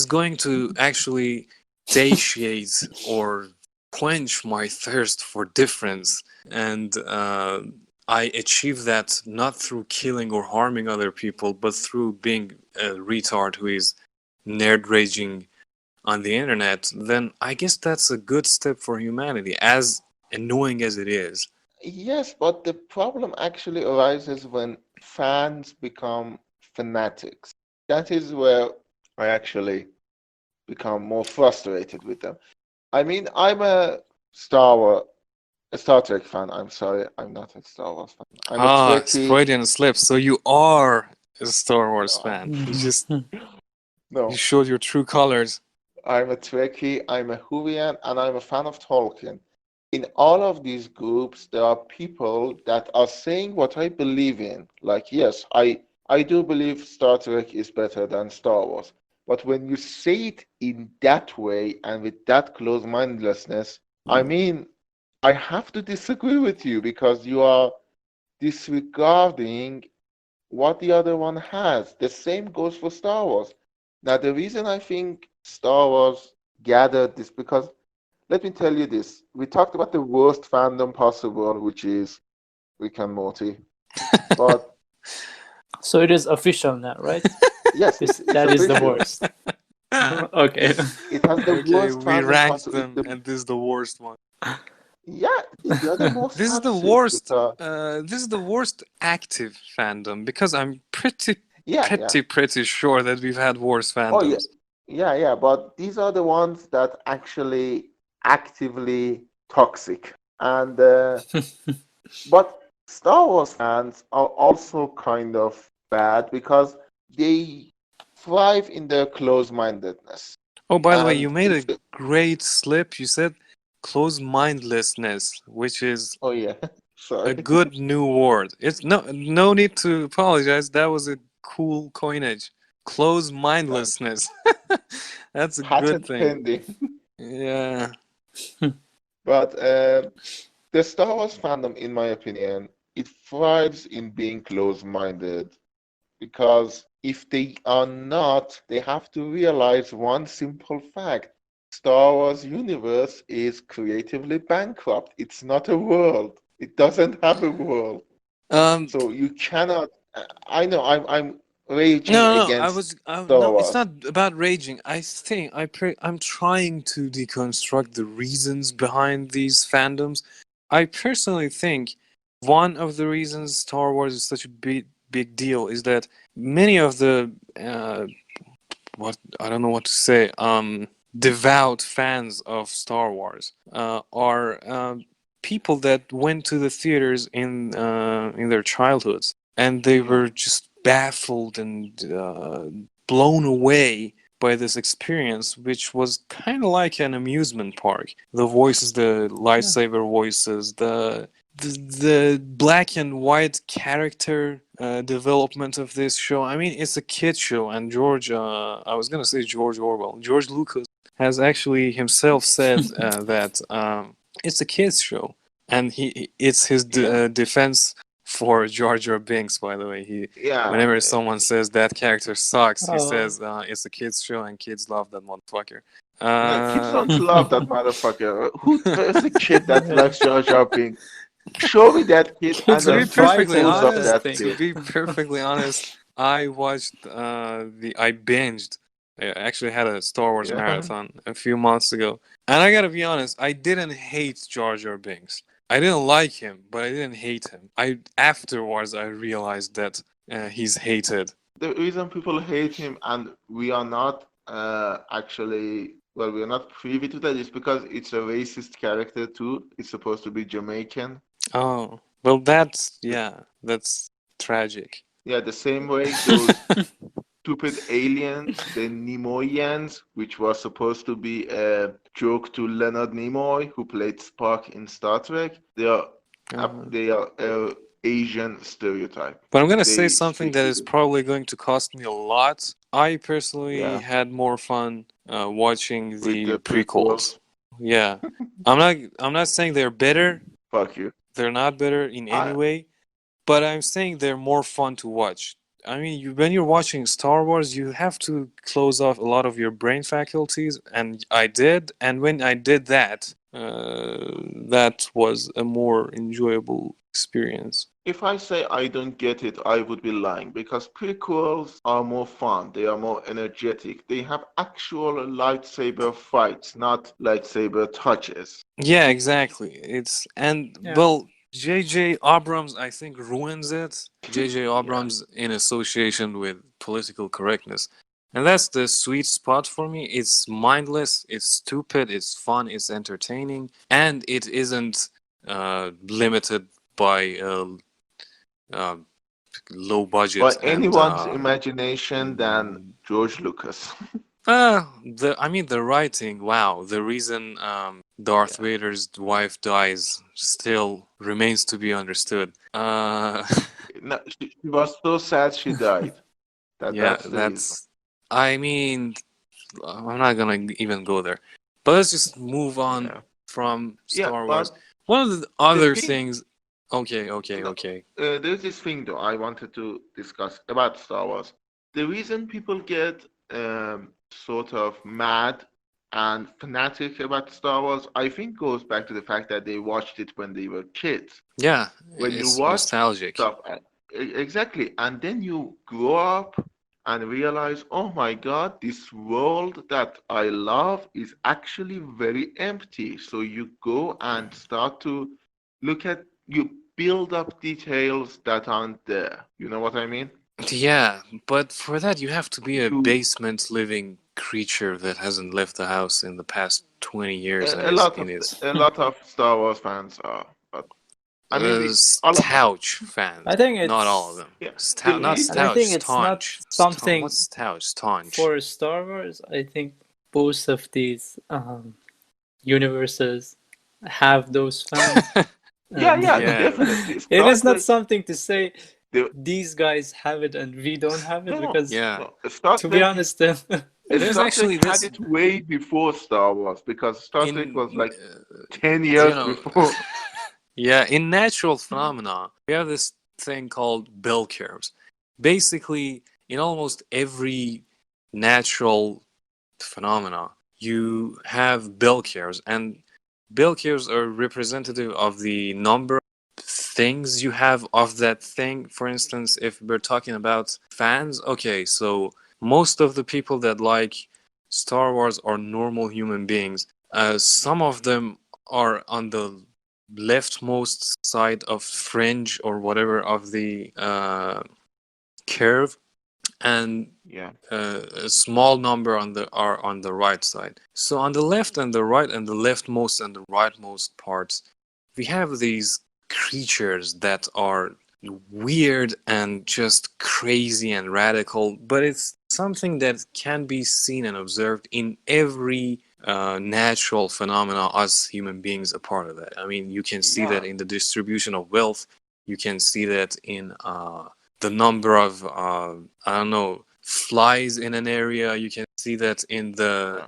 possible. going to actually satiate or quench my thirst for difference, and I achieve that not through killing or harming other people, but through being a retard who is nerd raging on the internet, then I guess that's a good step for humanity, as annoying as it is. Yes, but the problem actually arises when fans become fanatics. That is where I actually become more frustrated with them. I mean, I'm a Star Trek fan. I'm sorry, I'm not a Star Wars fan. I'm a Ah, Trekkie. Freudian slip. So you are a Star Wars No, fan. You no, showed your true colors. I'm a Trekkie. I'm a Whovian, and I'm a fan of Tolkien. In all of these groups, there are people that are saying what I believe in. Like, yes, I do believe Star Trek is better than Star Wars. But when you say it in that way and with that close-mindedness, I mean, I have to disagree with you because you are disregarding what the other one has. The same goes for Star Wars. Now, the reason I think Star Wars gathered this because let me tell you this. We talked about the worst fandom possible, which is Rick and Morty. But So it is official now, right? yes, it's That is the official. worst. Okay. It has the Okay, worst we fandom ranked possible. them, and this is the worst one. Yeah, they're the most This is the toxic worst. because This is the worst active fandom because I'm yeah, yeah. pretty sure that we've had worse Oh yeah, fandoms. yeah. But these are the ones that actually actively toxic. And but Star Wars fans are also kind of bad because they thrive in their close-mindedness. Oh, by the way, you And made if a they, great slip. You said close mindlessness, which is oh yeah, a sorry, good new word. It's no need to apologize. That was a cool coinage. Close thank you. mindlessness. That's a good Patent thing. pending. Yeah. But the Star Wars fandom, in my opinion, it thrives in being close-minded because if they are not, they have to realize one simple fact. Star Wars universe is creatively bankrupt. It's not a world. It doesn't have a world. Um. So you cannot. I know I'm raging No, no, no. I against was. Star No, it's Wars. not about raging. I think I'm trying to deconstruct the reasons behind these fandoms. I personally think one of the reasons Star Wars is such a big deal is that many of the what I don't know what to say devout fans of Star Wars are people that went to the theaters in their childhoods, and they Yeah, were just baffled and blown away by this experience, which was kind of like an amusement park. The voices, the Yeah. lightsaber voices, the black and white character development of this show. I mean, it's a kid show, and I was gonna say George Orwell. George Lucas has actually himself said that it's a kids show, and it's his yeah, defense for Jar Jar Binks. By the way, yeah. whenever someone says that character sucks, he Oh, says it's a kids show and kids love that motherfucker. No, kids Uh, don't love that motherfucker. There's a kid that yeah. likes Jar Jar Binks? Show me that kid Kids and to are be then take perfectly frightened photos of of honest, that that thing. kid. I binged I binged I actually had a Star Wars Yeah. marathon a few months ago, and I gotta be honest, I didn't hate Jar Jar Binks. I didn't like him, but I didn't hate him. I afterwards I realized that he's hated. The reason people hate him and we are not actually, well, we are not privy to that is because it's a racist character too. It's supposed to be Jamaican. Oh, well, that's tragic. Yeah, the same way those stupid aliens, the Nimoyans, which was supposed to be a joke to Leonard Nimoy, who played Spock in Star Trek. Uh, They are a Asian stereotype. but I'm gonna say They something speak that to is the, probably going to cost me a lot. I personally yeah, had more fun watching with the the prequels. prequels. Yeah, I'm not saying they're better. Fuck you. They're not better in any I way, but I'm saying they're more fun to watch. I mean, when you're watching Star Wars, you have to close off a lot of your brain faculties, and I did. And when I did that, that was a more enjoyable experience. If I say I don't get it, I would be lying because prequels are more fun. They are more energetic. They have actual lightsaber fights, not lightsaber touches. Yeah, exactly. It's and Yeah. well, J.J. Abrams, I think, ruins it. J.J. Yeah. Abrams in association with political correctness. And that's the sweet spot for me. It's mindless, it's stupid, it's fun, it's entertaining, and it isn't limited by uh, low By budget and anyone's imagination than George Lucas. I mean the writing. Wow, the reason Darth Yeah. Vader's wife dies still remains to be understood. No, she was so sad she died. Yeah, That's the reason. that's. I mean, I'm not gonna even go there. But let's just move on Yeah. from Yeah, Star Wars. but One of the the other thing, things. Okay, okay, no, okay. there's this thing though I wanted to discuss about Star Wars. The reason people get sort of mad and fanatic about Star Wars, I think goes back to the fact that they watched it when they were kids. Yeah, When you it's watch nostalgic. stuff, exactly, and then you grow up and realize, oh my God, this world that I love is actually very empty. So you go and start to you build up details that aren't there. You know what I mean? Yeah, but for that you have to be a You basement living creature that hasn't left the house in the past 20 years and a is lot in of his a lot of Star Wars fans are, but I mean, all of them. stouch fans. I think Not all of it's them. Yeah, the Stout, not and I reason. stouch, think it's not staunch. something What's stouch? Staunch. for Star Wars. I think both of these universes have those fans, Yeah, and yeah, Yeah. definitely. it Star is not Trek. something to say The, these guys have it and we don't have it, no, no, because Yeah. no. Star to be Trek. honest, There's Star Trek actually had this it way before Star Wars because Star Trek was in like 10 you years know before. yeah, in natural phenomena, we have this thing called bell curves. Basically, in almost every natural phenomena, you have bell curves, and bell curves are representative of the number of things you have of that thing. For instance, if we're talking about fans, okay, so most of the people that like Star Wars are normal human beings. Some of them are on the leftmost side of fringe or whatever of the curve, and Yeah, a small number on the are on the right side. So on the left and the right and the leftmost and the rightmost parts, we have these creatures that are weird and just crazy and radical, but it's something that can be seen and observed in every natural phenomena us human beings are part of that. I mean, you can see that yeah, in the distribution of wealth, you can see that in the number of I don't know, flies in an area. You can see that in the yeah,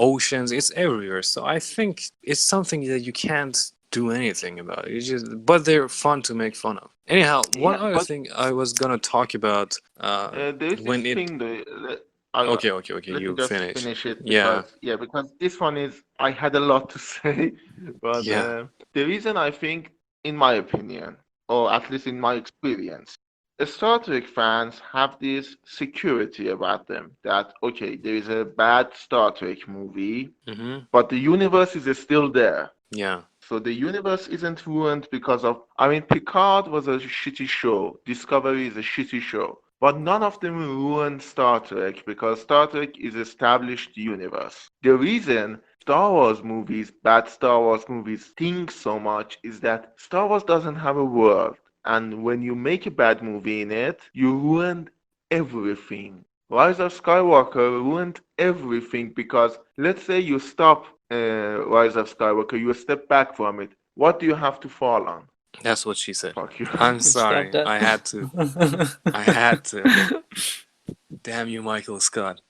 oceans. It's everywhere. So I think it's something that you can't do anything about. You just, but they're fun to make fun of. Anyhow, one yeah. other But thing I was gonna talk about there's this when it. thing though. I, Okay, okay, okay. let me You just finish. finish it Yeah, because this one is I had a lot to say, but yeah. the reason I think, in my opinion, or at least in my experience, Star Trek fans have this security about them that, okay, there is a bad Star Trek movie, Mm-hmm. but the universe is still there. Yeah. So the universe isn't ruined because of, I mean, Picard was a shitty show, Discovery is a shitty show, but none of them ruined Star Trek because Star Trek is established universe. The reason Star Wars movies, bad Star Wars movies, stink so much is that Star Wars doesn't have a world. And when you make a bad movie in it, you ruined everything. Rise of Skywalker ruined everything because let's say you stop Rise of Skywalker, you step back from it. What do you have to fall on? That's what she said. Fuck you. I'm Stop sorry. that. I had to. I had to. Okay. Damn you, Michael Scott.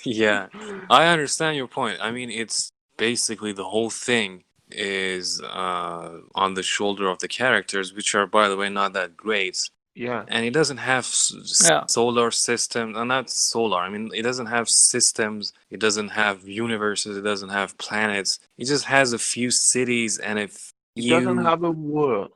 Yeah. I understand your point. I mean, it's basically the whole thing is on the shoulder of the characters, which are, by the way, not that great. Yeah, And it doesn't have Yeah. solar systems, not solar. I mean, it doesn't have systems. It doesn't have universes. It doesn't have planets. It just has a few cities and a it doesn't few have a world.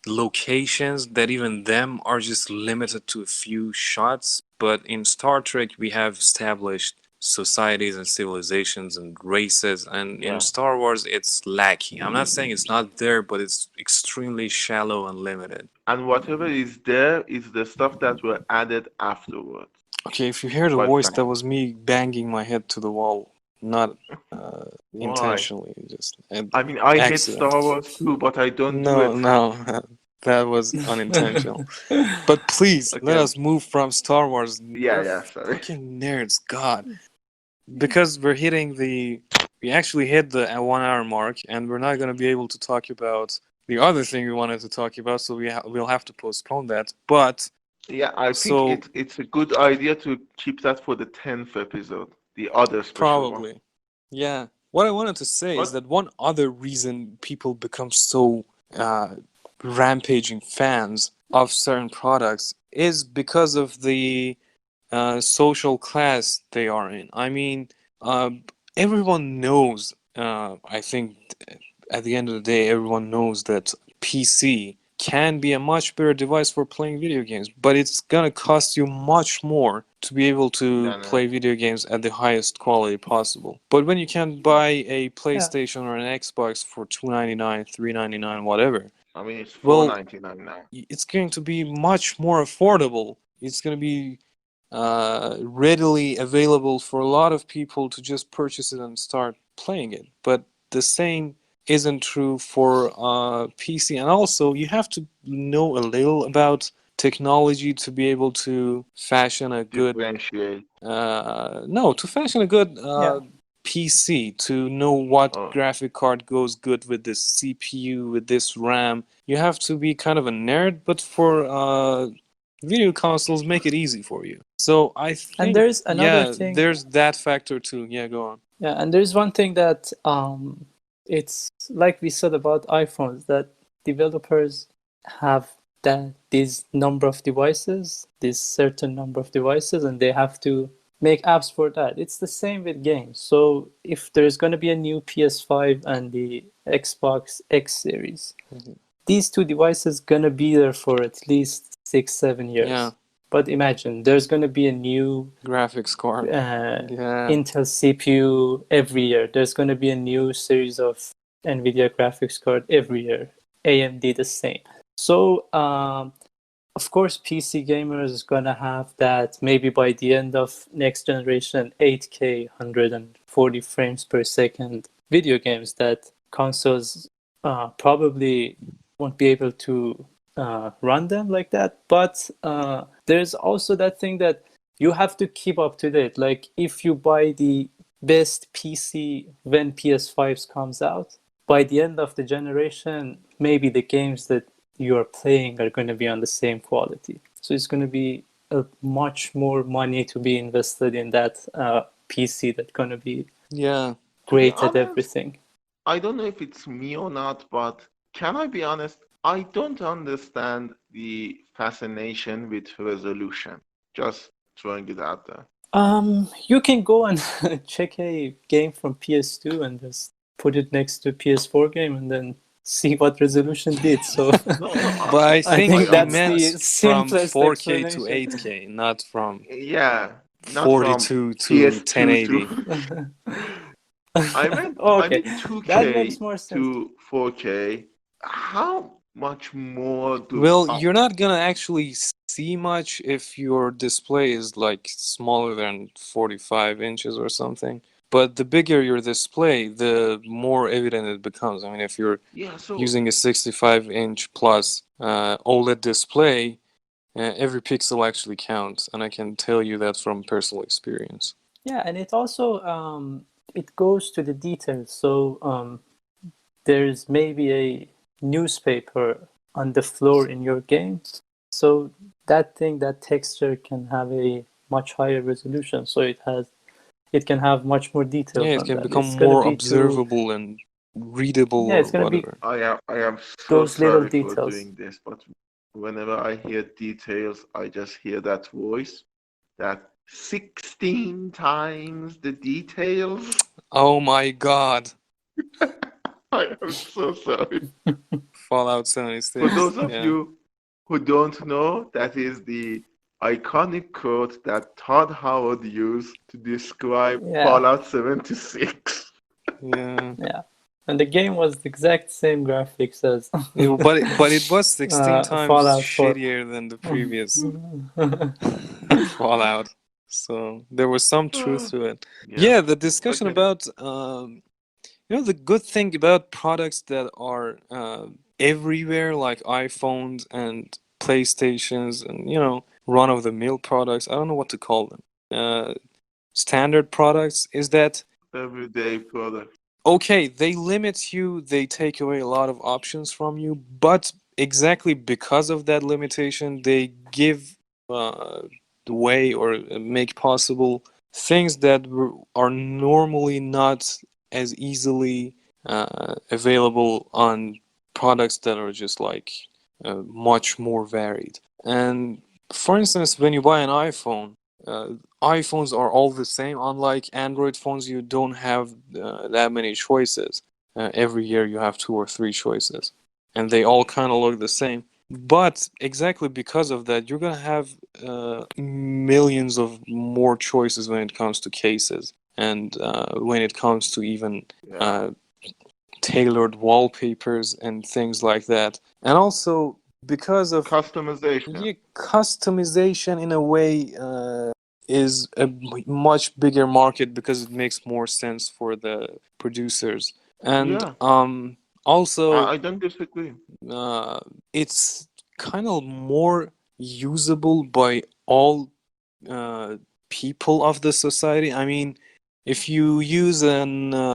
locations that even them are just limited to a few shots. But in Star Trek, we have established societies and civilizations and races, and in Yeah. Star Wars, it's lacking. I'm not saying it's not there, but it's extremely shallow and limited. And whatever is there is the stuff that were added afterwards. Okay, if you hear the By voice, that fans. was me banging my head to the wall, not Why? intentionally, just an I mean, I hate accident. Star Wars too, but I don't do No, it. no, that was unintentional. But please, let Okay. us move from Star Wars. Yeah, We're yeah, sorry. fucking nerds, God. Because we actually hit the 1 hour mark, and we're not going to be able to talk about the other thing we wanted to talk about, so we'll have to postpone that. But, Yeah, I think so, it's a good idea to keep that for the 10th episode, the other special one. probably. Yeah. What I wanted to say is But that one other reason people become so uh, rampaging fans of certain products is because of the social class they are in. I mean, uh, everyone knows, I think at the end of the day, everyone knows that PC can be a much better device for playing video games, but it's gonna cost you much more to be able to then, play video games at the highest quality possible. But when you can buy a Yeah. PlayStation or an Xbox for $299, $399, whatever, I mean, it's well, 4.99 now. it's going to be much more affordable. It's going to be readily available for a lot of people to just purchase it and start playing it. But the same isn't true for PC. And also, you have to know a little about technology to be able to fashion a good Differentiate. no, to fashion a good Yeah. PC, to know what Oh, graphic card goes good with this CPU, with this RAM. You have to be kind of a nerd, but for video consoles, make it easy for you. So I And think, there's another yeah, thing. there's that factor too. Yeah, go on. Yeah, and there's one thing that it's like we said about iPhones, that developers have that this number of devices, this certain number of devices, and they have to make apps for that. It's the same with games. So if there's going to be a new PS5 and the Xbox X series, these two devices gonna be there for at least 6-7 years. Yeah, But imagine there's gonna be a new graphics card. Yeah, Intel CPU every year. There's going to be a new series of NVIDIA graphics card every year. AMD the same. So, of course, PC gamers is going to have that maybe by the end of next generation 8K 140 frames per second video games that consoles probably won't be able to run them like that. But there's also that thing that you have to keep up to date. Like if you buy the best PC when PS5 comes out, by the end of the generation, maybe the games that you're playing are going to be on the same quality. So it's going to be a much more money to be invested in that PC that's going to be yeah. to be great at honest, everything. I don't know if it's me or not, but can I be honest? I don't understand the fascination with resolution. Just throwing it out there. You can go and check a game from PS2 and just put it next to PS4 game and then see what resolution did. So No, no, But I I think think he that's meant the from simplest 4K to explanation. 8K, not from yeah, not from 42 to PS2 1080. to. I Okay, mean that makes 2K more sense. to 4K. How much more do Well, you're not gonna actually see much if your display is like smaller than 45 inches or something. But the bigger your display, the more evident it becomes. I mean, if you're yeah, so using a 65-inch plus OLED display, every pixel actually counts, and I can tell you that from personal experience. Yeah, and it also it goes to the details. So there's maybe a newspaper on the floor in your game. So that texture can have a much higher resolution. So it can have much more Yeah, details it on can that. become It's gonna more be to observable and readable yeah, or it's gonna be whatever. I am so those little sorry for details. doing this, but whenever I hear details, I just hear that voice, that 16 times the details. Oh my god. I am so sorry. Fallout For 76. those of Yeah. you who don't know, that is the iconic quote that Todd Howard used to describe Yeah, Fallout 76. Yeah. yeah. And the game was the exact same graphics as But it was 16 times Fallout 4. shittier than the previous Fallout. So there was some truth to it. Yeah. Yeah, the discussion Okay. about the good thing about products that are everywhere, like iPhones and PlayStations, and run-of-the-mill products. I don't know what to call them. Standard products is that Everyday product. okay, they limit you, they take away a lot of options from you, but exactly because of that limitation, they give the way or make possible things that are normally not as easily available on products that are just like much more varied. And for instance, when you buy an iPhone, uh, iPhones are all the same. Unlike Android phones, you don't have that many choices. Every year you have 2 or 3 choices, and they all kind of look the same. But exactly because of that, you're gonna have millions of more choices when it comes to cases, and when it comes to even Yeah. tailored wallpapers and things like that. And also because of Customization. yeah, customization in a way is a much bigger market because it makes more sense for the producers. And Yeah. also I don't disagree. uh, it's kind of more usable by all uh, people of the society. I mean, if you use an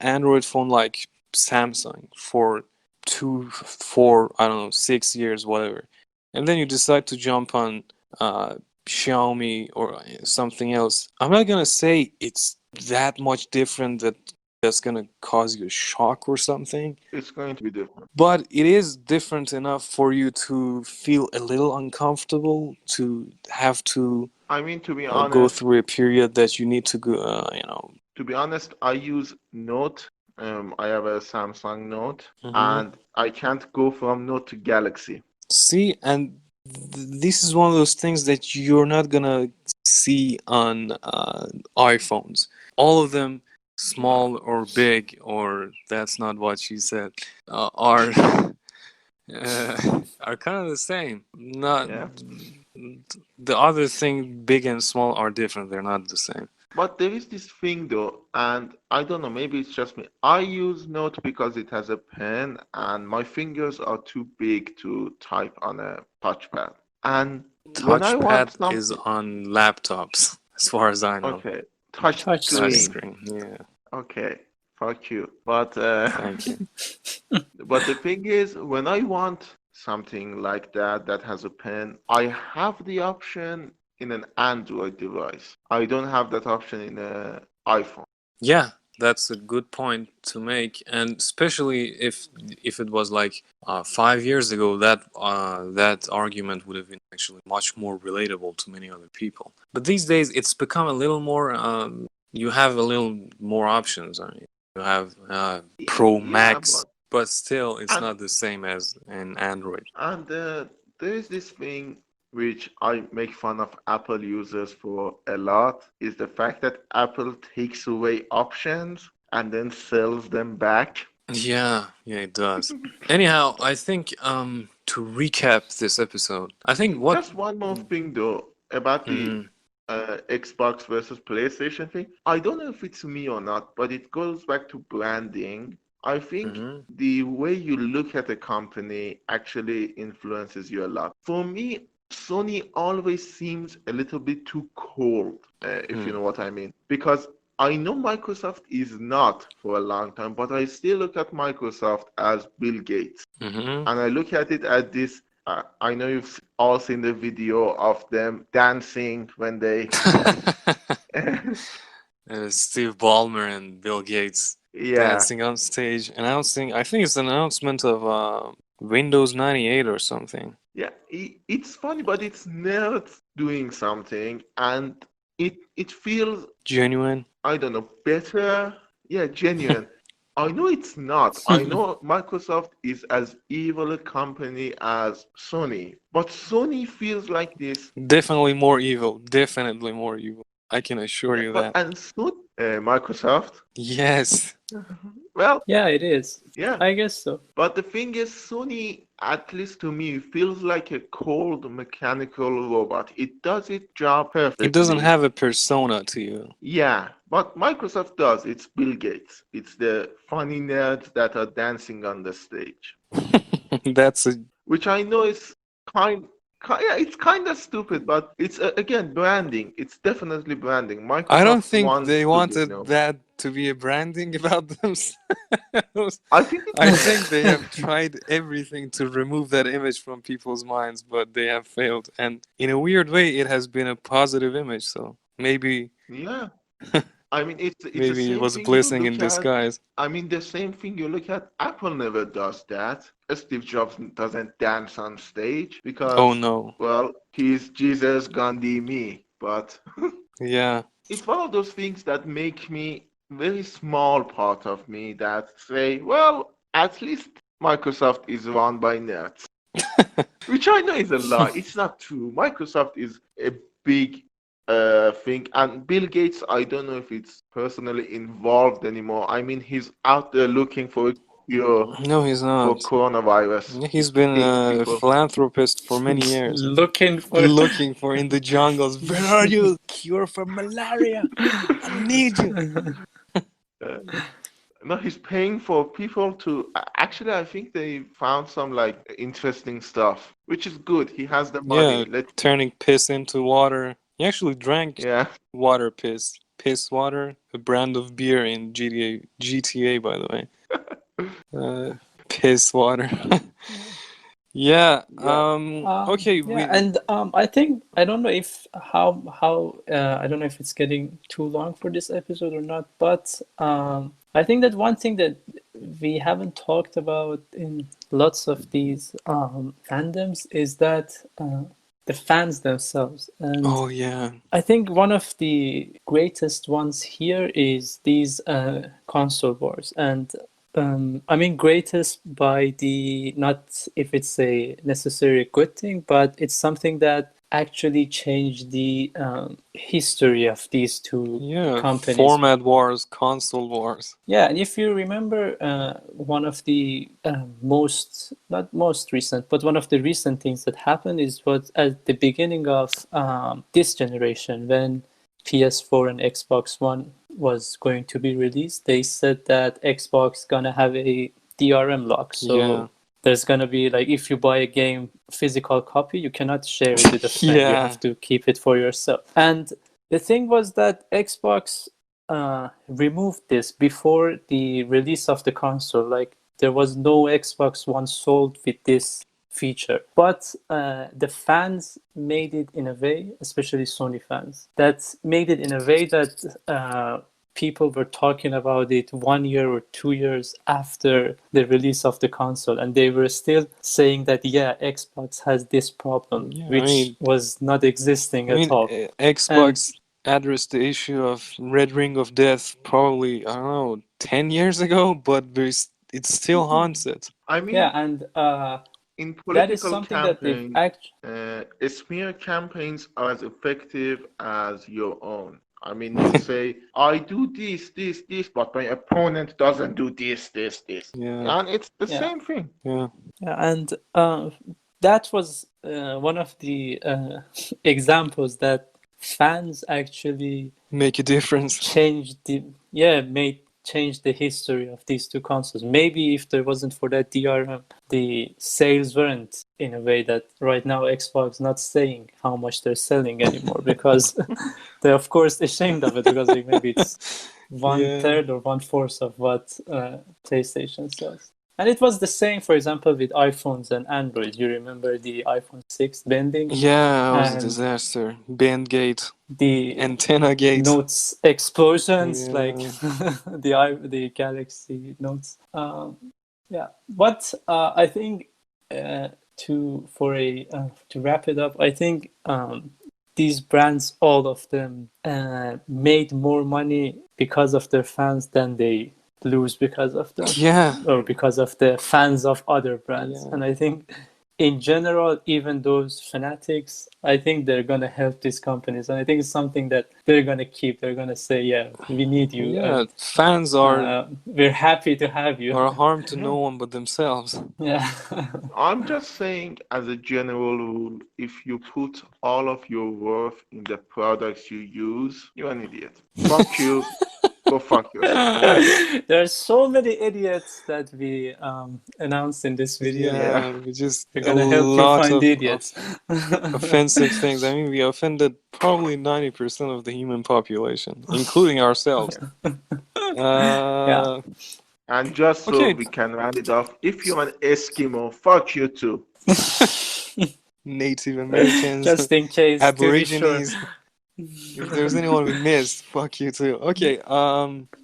Android phone like Samsung for 4, I don't know, 6 years, whatever, and then you decide to jump on uh, Xiaomi or something else, I'm not gonna say it's that much different that's gonna cause you a shock or something, It's going to be different. but it is different enough for you to feel a little uncomfortable, to have to I mean, go through a period that you need to go, to be honest, I use Note. I have a Samsung Note, Mhm. and I can't go from Note to Galaxy. See, and this is one of those things that you're not gonna see on iPhones. All of them, Yeah. small or big, or that's not what she said, are are kind of the same. Not Yeah. the other thing, big and small, are different. They're not the same. But there is this thing though, and I don't know, maybe it's just me. I use Note because it has a pen, and my fingers are too big to type on a touchpad. And when I want Touchpad is something, on laptops, as far as I know. okay, touch Touch screen. screen, Touchscreen, yeah. okay, fuck you. But Thank you. but the thing is, when I want something like that that has a pen, I have the option in an Android device. I don't have that option in a iPhone. Yeah, that's a good point to make, and especially if it was like 5 years ago, that argument would have been actually much more relatable to many other people. But these days, it's become a little more. You have a little more options. I mean, you have Pro Yeah, Max but but still, it's And not the same as an Android. and there is this thing which I make fun of Apple users for a lot is the fact that Apple takes away options and then sells them back. Yeah, yeah, it does. Anyhow, I think to recap this episode, I think what. Just one more thing though about the Mhm, Xbox versus PlayStation thing. I don't know if it's me or not, but it goes back to branding. I think mhm, the way you look at a company actually influences you a lot. For me, Sony always seems a little bit too cold, if you know what I mean. Because I know Microsoft is not for a long time, but I still look at Microsoft as Bill Gates. mhm. And I look at it at this. I know you've all seen the video of them dancing when they. Steve Ballmer and Bill Gates Yeah, dancing on stage, announcing. I think it's an announcement of Windows 98 or something. yeah. It's funny, but it's nerds doing something, and it feels, Genuine. I don't know, better. Yeah, genuine. I know it's not. I know Microsoft is as evil a company as Sony, but Sony feels like this. Definitely more evil. Definitely more evil. I can assure Yeah, you but that. and Sony, Microsoft. Yes. Well, Yeah, it is. yeah. I guess so. But the thing is, Sony, at least to me, feels like a cold mechanical robot. It does its job It doesn't perfectly. have a persona to you. Yeah, but Microsoft does. It's Bill Gates. It's the funny nerds that are dancing on the stage, That's a. which I know is yeah, it's kind of stupid, but it's again branding. It's definitely branding. I don't Microsoft think wants they to be wanted known. that to be a branding about themselves. I think it I was. think they have tried everything to remove that image from people's minds, but they have failed. And in a weird way, it has been a positive image. So maybe, Yeah. I mean, it's the maybe it same was a thing you blessing in look at. disguise. I mean, the same thing you look at. Apple never does that. Steve Jobs doesn't dance on stage Oh because, no. well, he's Jesus Gandhi me. But Yeah. it's one of those things that make me very small part of me that say, well, at least Microsoft is run by nerds, which I know is a lie. It's not true. Microsoft is a big thing, and Bill Gates, I don't know if it's personally involved anymore. I mean, he's out there looking for a cure No, he's for not. coronavirus. He's He's been paying a people. philanthropist for many years. Looking for. Looking for in the jungles. Where are you? Cure for malaria. I need you. Uh, no, he's paying for people to. Actually, I think they found some like interesting stuff, which is good. He has the money. Yeah, Let turning piss into water. He actually drank yeah. water piss. Piss water, a brand of beer in GTA, by the way. Piss water. Yeah. Yeah. Okay. Yeah, We. and I think I don't know if how I don't know if it's getting too long for this episode or not, but I think that one thing that we haven't talked about in lots of these fandoms is that the fans themselves, and Oh yeah. I think one of the greatest ones here is these console wars, and I mean greatest by the not if it's a necessary good thing, but it's something that actually changed the history of these two Yeah. companies. Format wars, console wars. Yeah, and if you remember, one of the most, not most recent, but one of the recent things that happened is what at the beginning of this generation, when PS4 and Xbox One was going to be released, they said that Xbox gonna have a DRM lock. Yeah. So there's gonna be like if you buy a game physical copy, you cannot share it with a friend. You Yeah. have to keep it for yourself. And the thing was that Xbox removed this before the release of the console. Like there was no Xbox One sold with this feature, but the fans made it in a way, especially Sony fans, that made it in a way that people were talking about it 1 year or 2 years after the release of the console, and they were still saying that yeah, Xbox has this problem, Yeah. which was not existing I at mean, all. And Xbox addressed the issue of Red Ring of Death probably, I don't know, 10 years ago, but it still haunts it. I Yeah, mean, and in that is political something that they've campaigns, act. smear campaigns are as effective as your own. I mean, you say, I do this, but my opponent doesn't do this. Yeah, And it's the Yeah, same thing. yeah, yeah, and that was one of the examples that fans actually make a difference. changed the yeah made change the history of these two consoles. Maybe if there wasn't for that DRM, the sales weren't in a way that right now Xbox not saying how much they're selling anymore because they're of course ashamed of it because like, maybe it's one Yeah. third or one fourth of what PlayStation sells. And it was the same, for example, with iPhones and Android. You remember the iPhone 6 bending Yeah, it was a and disaster. Bandgate, the antenna gate. notes explosions like Yeah. the Galaxy Notes. Yeah, but I think to wrap it up, I think these brands, all of them, made more money because of their fans than they lose because of them Yeah. or because of the fans of other brands. Yeah. And I think in general, even those fanatics, I think they're gonna help these companies, and I think it's something that they're gonna keep. They're gonna say, "Yeah, we need you, Yeah. and Fans are we're happy to have you." a harm to no one but themselves. Yeah, I'm just saying, as a general rule, if you put all of your worth in the products you use, you're an idiot. Fuck you. Go fuck yourself. there are so many idiots that we announced in this video that Yeah. Yeah, we just we're a gonna help you lot find the of idiots. offensive things. I mean, we offended probably 90% of the human population, including ourselves. Yeah. Uh, And just so okay, we can round it off, if you're an Eskimo, fuck you too. Native Americans, Just in case, to be sure. Aborigines. If there's anyone we missed, fuck you too. Okay,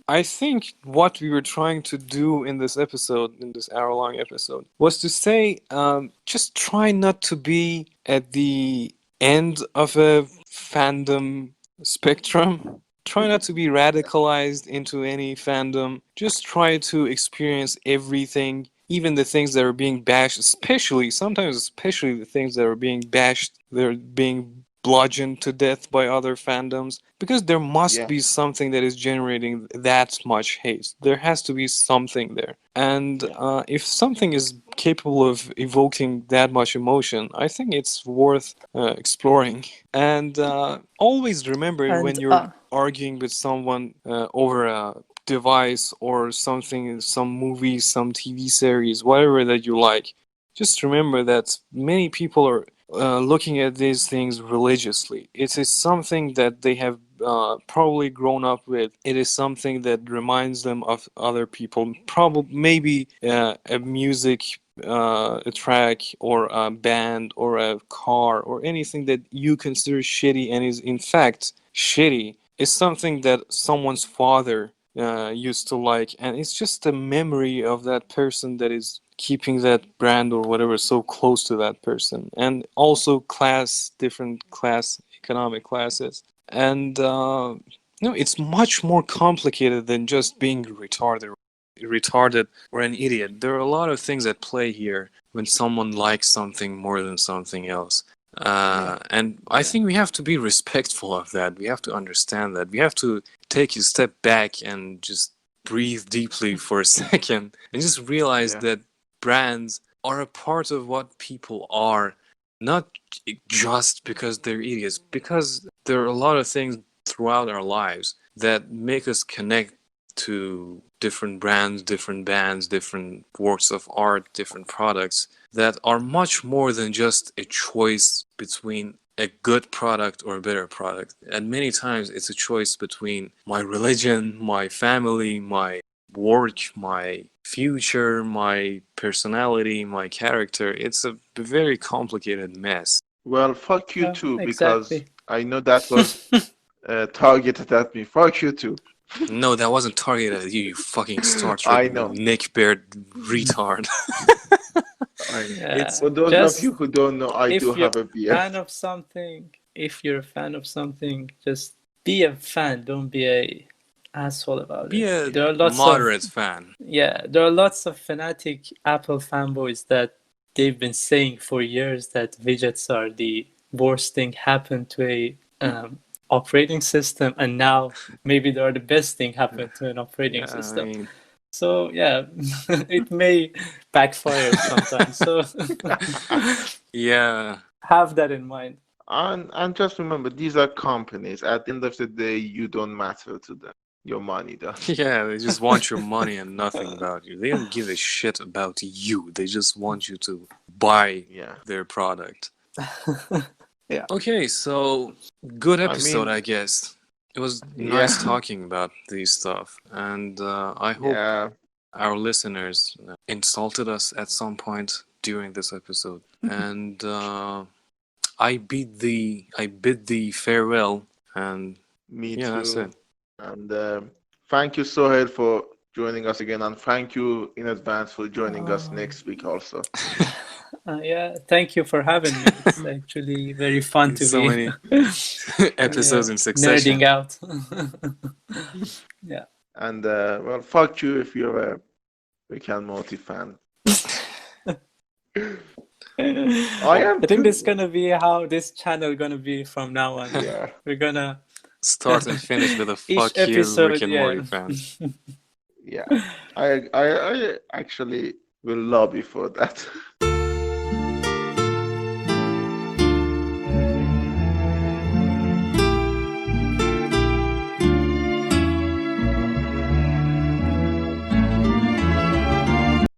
I think what we were trying to do in this episode, in this hour-long episode, was to say, just try not to be at the end of a fandom spectrum. Try not to be radicalized into any fandom. Just try to experience everything, even the things that are being bashed, especially the things that are being bashed, they're being bludgeoned to death by other fandoms, because there must Yeah. be something that is generating that much hate. There has to be something there. And Yeah. if something is capable of evoking that much emotion, I think it's worth exploring. And always remember, when And you're arguing with someone over a device or something, some movie, some TV series, whatever that you like, just remember that many people are looking at these things religiously. It is something that they have probably grown up with. It is something that reminds them of other people. Probably, maybe a music, a track, or a band, or a car, or anything that you consider shitty and is in fact shitty, is something that someone's father used to like, and it's just a memory of that person that is keeping that brand or whatever so close to that person. And also different class, economic classes. And it's much more complicated than just being retarded or an idiot. There are a lot of things at play here when someone likes something more than something else. And I think we have to be respectful of that. We have to understand that. We have to take a step back and just breathe deeply for a second and just realize Yeah. that brands are a part of what people are, not just because they're idiots, because there are a lot of things throughout our lives that make us connect to different brands, different bands, different works of art, different products that are much more than just a choice between a good product or a better product. And many times it's a choice between my religion, my family, my work, my future, my personality, my character. It's a very complicated mess. Well, fuck you yeah, too, because exactly. I know that was targeted at me. Fuck you too. No, that wasn't targeted at you, you fucking Star Trek I know. neckbeard retard. I know. It's For those of you Just who don't know, I do if you're have a a beard. fan of something, if you're a fan of something, just be a fan. Don't be a asshole about Be it. a There are lots moderate of fan. there are lots of fanatic Apple fanboys that they've been saying for years that widgets are the worst thing happened to a operating system, and now maybe they are the best thing happened to an operating Yeah, I system. mean, So yeah, it may backfire sometimes. So yeah, have that in mind. And just remember, these are companies. At the end of the day, you don't matter to them. Your money does. yeah, they just want your money and nothing about you. They don't give a shit about you. They just want you to buy Yeah. their product. Yeah. Okay, so good I episode, mean, I guess. It was nice yeah. talking about these stuff, and I hope Yeah. our listeners insulted us at some point during this episode. And I bid thee farewell, and Me yeah, that's too. it. And thank you, Soheil, for joining us again. And thank you in advance for joining us next week also. Yeah, thank you for having me. It's actually very fun to So be many yeah, episodes in nerding succession. out. Yeah. And well, fuck you if you're a Rick and Morty fan. I am I think this is too. gonna be how this channel gonna be from now on. Yeah. We're gonna Start and finish with a each fuck you, Rick episode, and yeah. Morty fan. Yeah. I actually will lobby for that.